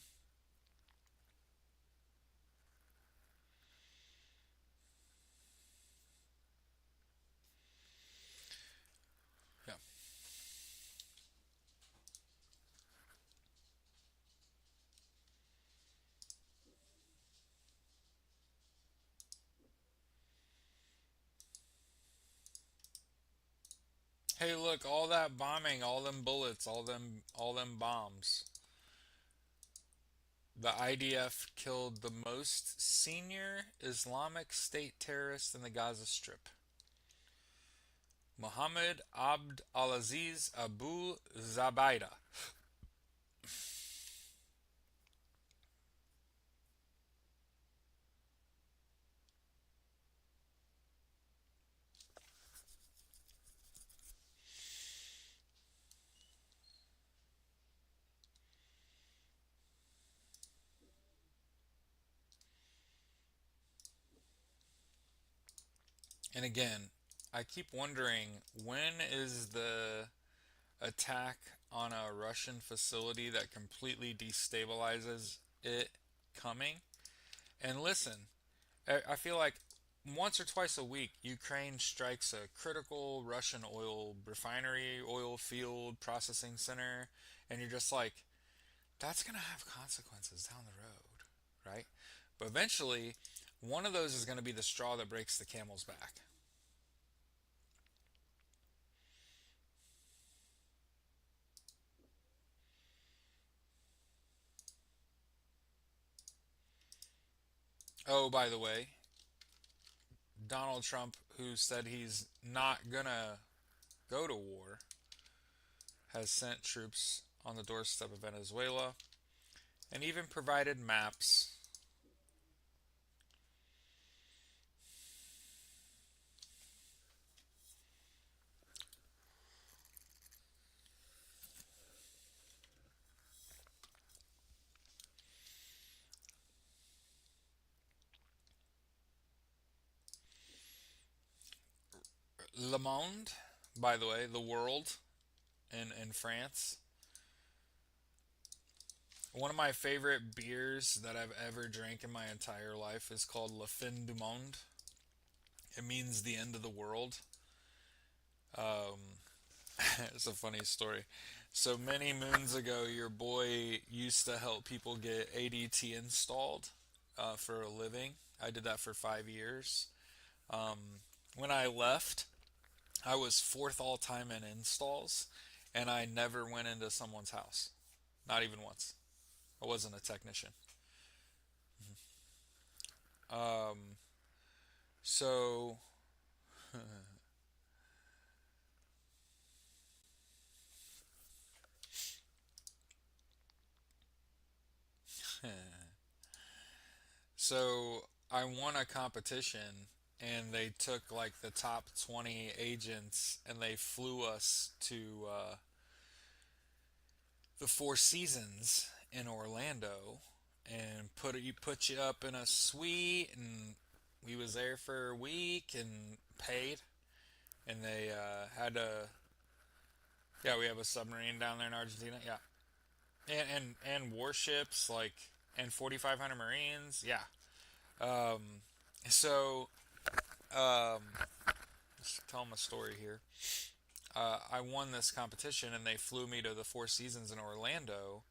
[SPEAKER 1] Yeah. Hey, look, all that bombing, all them bullets, all them bombs. The IDF killed the most senior Islamic State terrorist in the Gaza Strip. Mohammed Abd al-Aziz Abu Zubaydah. And again, I keep wondering, when is the attack on a Russian facility that completely destabilizes it coming? And listen, I feel like once or twice a week, Ukraine strikes a critical Russian oil refinery, oil field, processing center, and you're just like, that's going to have consequences down the road, right? But eventually, One of those is going to be the straw that breaks the camel's back. Oh, by the way, Donald Trump, who said he's not going to go to war, has sent troops on the doorstep of Venezuela and even provided maps. Le Monde, by the way, the world in France. One of my favorite beers that I've ever drank in my entire life is called La Fin du Monde. It means the end of the world. Um, it's a funny story. So many moons ago, your boy used to help people get ADT installed for a living. I did that for 5 years. When I left, I was fourth all time in installs, and I never went into someone's house. Not even once. I wasn't a technician. Um, so, so I won a competition, and they took like the top 20 agents, and they flew us to the Four Seasons in Orlando, and put you up in a suite, and we was there for a week and paid, and they had a yeah, we have a submarine down there in Argentina. Yeah, and warships like and 4,500 Marines. Yeah. Um, so just tell them a story here. I won this competition and they flew me to the Four Seasons in Orlando,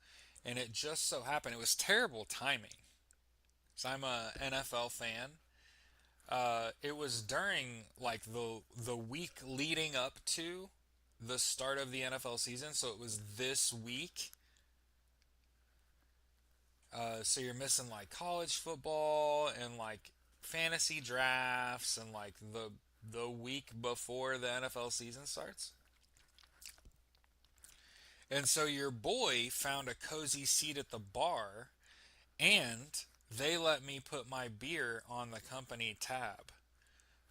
[SPEAKER 1] and it just so happened it was terrible timing. So I'm a NFL fan. It was during like the week leading up to the start of the NFL season, so it was this week. So you're missing like college football and like fantasy drafts and like the week before the NFL season starts. And so your boy found a cozy seat at the bar, and they let me put my beer on the company tab.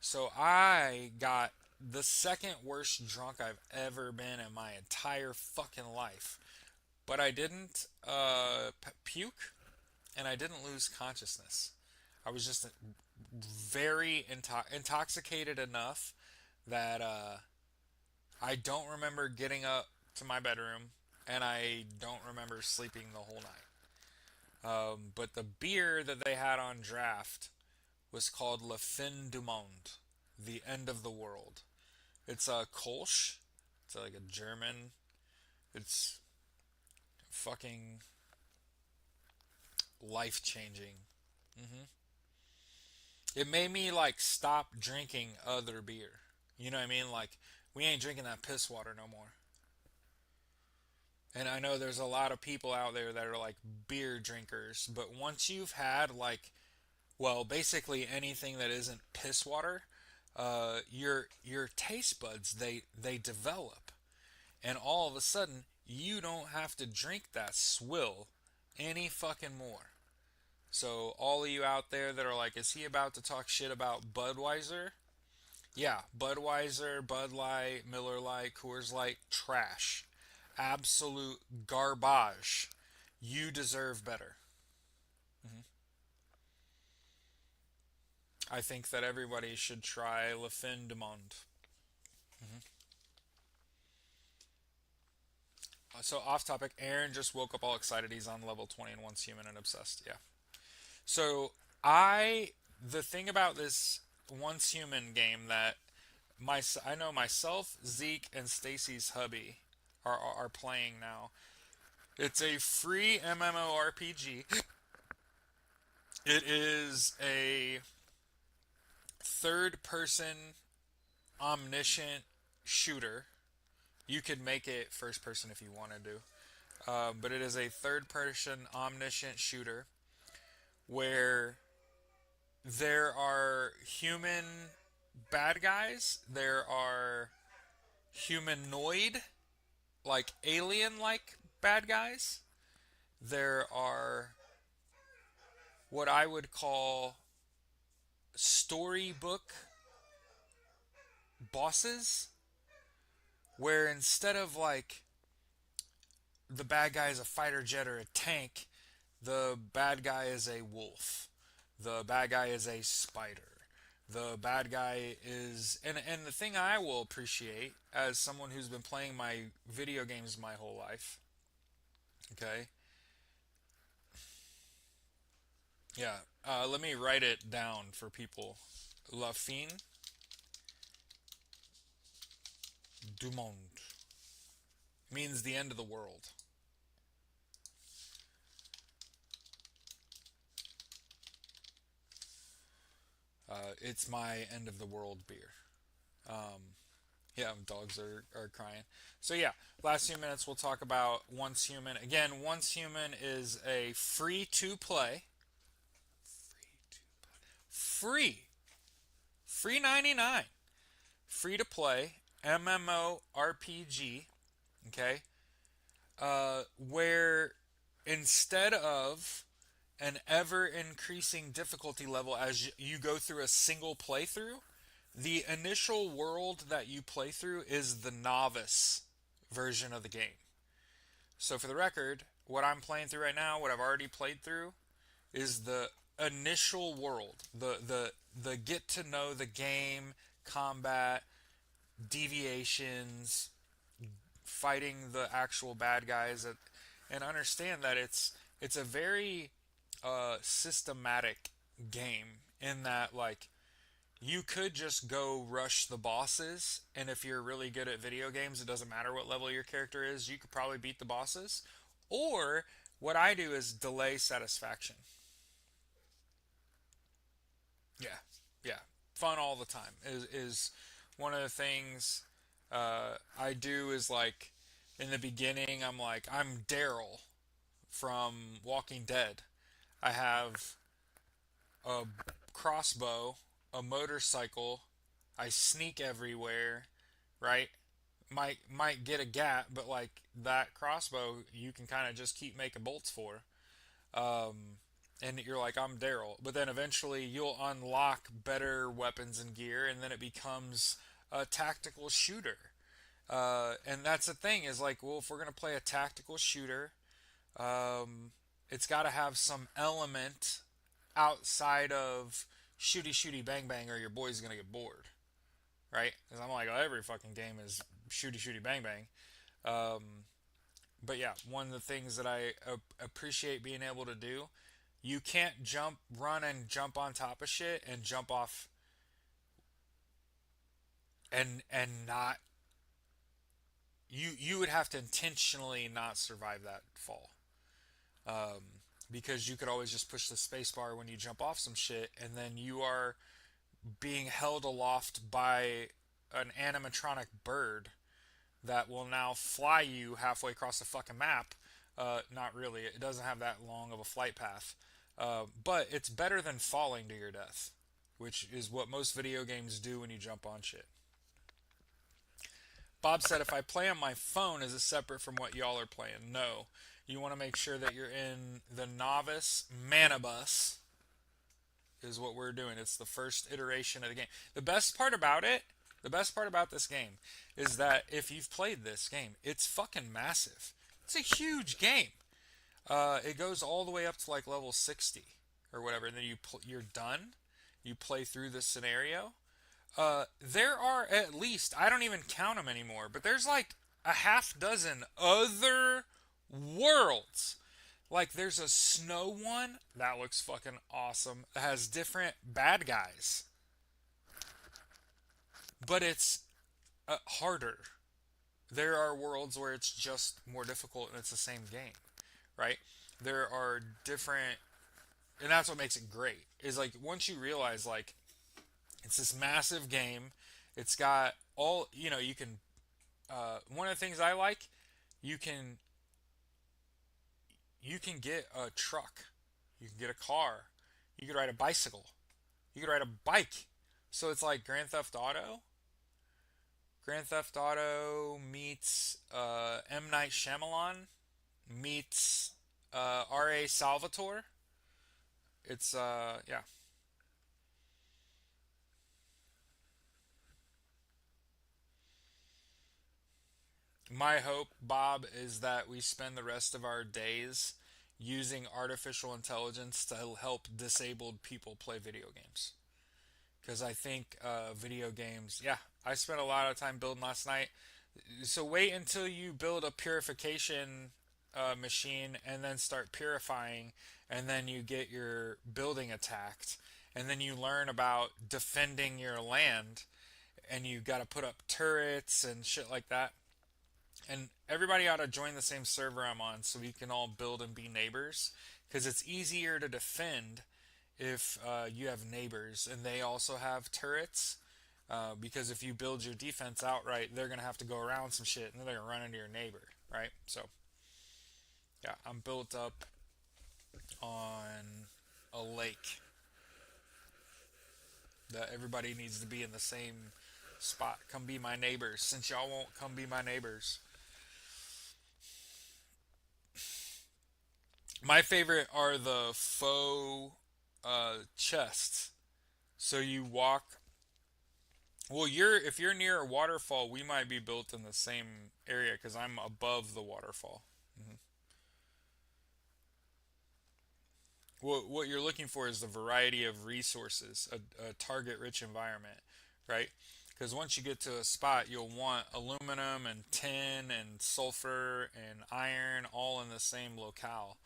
[SPEAKER 1] So I got the second worst drunk I've ever been in my entire fucking life. But I didn't puke, and I didn't lose consciousness. I was just very intoxicated enough that I don't remember getting up to my bedroom, and I don't remember sleeping the whole night. But the beer that they had on draft was called Le Fin du Monde, the end of the world. It's a Kolsch. It's like a German. It's fucking life changing. Hmm. It made me like stop drinking other beer. You know what I mean? Like we ain't drinking that piss water no more. And I know there's a lot of people out there that are like beer drinkers, but once you've had like, well, basically anything that isn't piss water, your taste buds they develop, and all of a sudden you don't have to drink that swill any fucking more. So all of you out there that are like, is he about to talk shit about Budweiser? Yeah, Budweiser, Bud Light, Miller Lite, Coors Light, trash. Absolute garbage. You deserve better. Hmm. I think that everybody should try Le Fin du Monde. Hmm. So off topic, Aaron just woke up all excited. He's on level 20 and wants human and obsessed. Yeah. So I the thing about this once human game that I know myself, Zeke, and Stacy's hubby are playing now. It's a free MMORPG. It is a third person omniscient shooter. You could make it first person if you wanted to. But it is a third person omniscient shooter where there are human bad guys, there are humanoid, like alien like bad guys, there are what I would call storybook bosses, where instead of like the bad guy is a fighter jet or a tank, the bad guy is a wolf. The bad guy is a spider. The bad guy is and the thing I will appreciate as someone who's been playing my video games my whole life, okay? Yeah. Let me write it down for people. La fin du monde means the end of the world. It's my end of the world beer. Yeah, dogs are crying. So yeah, last few minutes we'll talk about Once Human. Again, Once Human is a free to play, free, free 99, free to play MMORPG. Okay, where instead of an ever increasing difficulty level as you go through a single playthrough, the initial world that you play through is the novice version of the game. So for the record, what I'm playing through right now, what I've already played through, is the initial world, the get to know the game, combat, deviations, fighting the actual bad guys, and understand that it's a very systematic game in that like you could just go rush the bosses, and if you're really good at video games, it doesn't matter what level your character is, you could probably beat the bosses. Or what I do is delay satisfaction. Yeah, yeah, fun all the time is one of the things I do is like in the beginning I'm like I'm Daryl from Walking Dead. I have a crossbow, a motorcycle. I sneak everywhere, right? Might get a gat, but like that crossbow, you can kind of just keep making bolts for. Um, and you're like, I'm Daryl. But then eventually you'll unlock better weapons and gear, and then it becomes a tactical shooter. And that's the thing is like, well, if we're gonna play a tactical shooter, um, it's got to have some element outside of shooty shooty bang bang, or your boy's gonna get bored, right? Because I'm like, oh, every fucking game is shooty shooty bang bang. Um, but yeah, one of the things that I appreciate being able to do, you can't jump, run, and jump on top of shit and jump off and not you would have to intentionally not survive that fall. Because you could always just push the space bar when you jump off some shit, and then you are being held aloft by an animatronic bird that will now fly you halfway across the fucking map. Not really. It doesn't have that long of a flight path. But it's better than falling to your death, which is what most video games do when you jump on shit. Bob said, if I play on my phone, is it separate from what y'all are playing? No. You want to make sure that you're in the novice mana bus, is what we're doing. It's the first iteration of the game. The best part about this game is that if you've played this game, it's fucking massive. It's a huge game. It goes all the way up to like level 60 or whatever, and then you're done. You play through the scenario. There are at least, I don't even count them anymore, but there's like a half dozen other worlds. Like there's a snow one that looks fucking awesome. It has different bad guys, but it's harder. There are worlds where it's just more difficult and it's the same game, right? There are different and that's what makes it great. Is like once you realize like it's this massive game, it's got all you can. One of the things I like, you can you can get a truck, you can get a car, you can ride a bicycle, you can ride a bike. So it's like Grand Theft Auto meets M Night Shyamalan meets R.A. Salvatore. It's yeah. My hope, Bob, is that we spend the rest of our days using artificial intelligence to help disabled people play video games. Because I think video games, yeah, I spent a lot of time building last night. So wait until you build a purification machine and then start purifying, and then you get your building attacked, and then you learn about defending your land, and you got to put up turrets and shit like that. And everybody ought to join the same server I'm on so we can all build and be neighbors, because it's easier to defend if you have neighbors and they also have turrets. Because if you build your defense outright, they're gonna have to go around some shit and then they're gonna run into your neighbor, right? So yeah, I'm built up on a lake that everybody needs to be in the same spot. Come be my neighbors. Since y'all won't come be my neighbors, my favorite are the faux chests. So you walk. Well, if you're near a waterfall, we might be built in the same area because I'm above the waterfall. Hmm. What you're looking for is the variety of resources, a target-rich environment, right? Because once you get to a spot, you'll want aluminum and tin and sulfur and iron all in the same locale.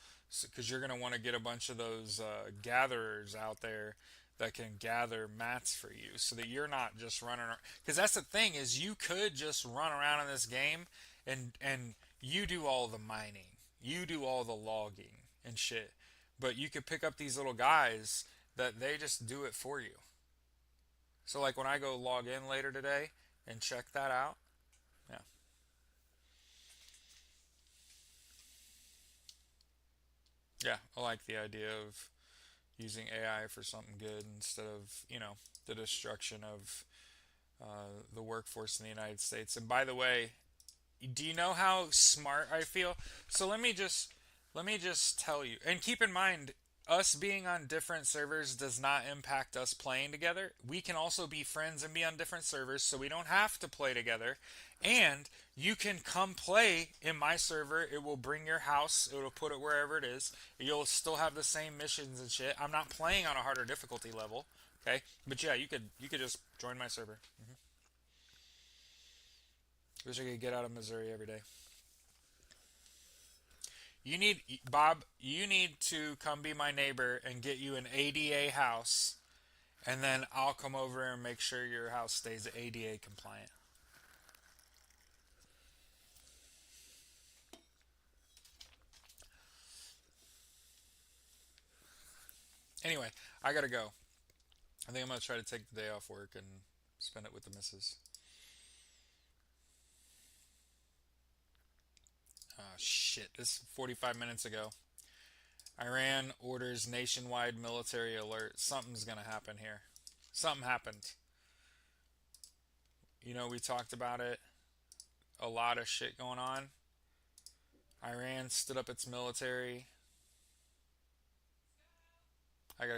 [SPEAKER 1] Because you're going to want to get a bunch of those gatherers out there that can gather mats for you so that you're not just running around. Because that's the thing is you could just run around in this game and you do all the mining. You do all the logging and shit. But you could pick up these little guys that they just do it for you. So like when I go log in later today and check that out, yeah. Yeah, I like the idea of using AI for something good instead of, the destruction of the workforce in the United States. And by the way, do you know how smart I feel? So let me just tell you. And keep in mind, us being on different servers does not impact us playing together. We can also be friends and be on different servers, so we don't have to play together. And you can come play in my server. It will bring your house. It will put it wherever it is. You'll still have the same missions and shit. I'm not playing on a harder difficulty level. Okay, but yeah, you could just join my server. Wish I could get out of Missouri every day. You need Bob. You need to come be my neighbor and get you an ADA house, and then I'll come over and make sure your house stays ADA compliant. Anyway, I gotta go. I think I'm gonna try to take the day off work and spend it with the missus. Oh shit! This is 45 minutes ago. Iran orders nationwide military alert. Something's gonna happen here. Something happened. We talked about it. A lot of shit going on. Iran stood up its military. I gotta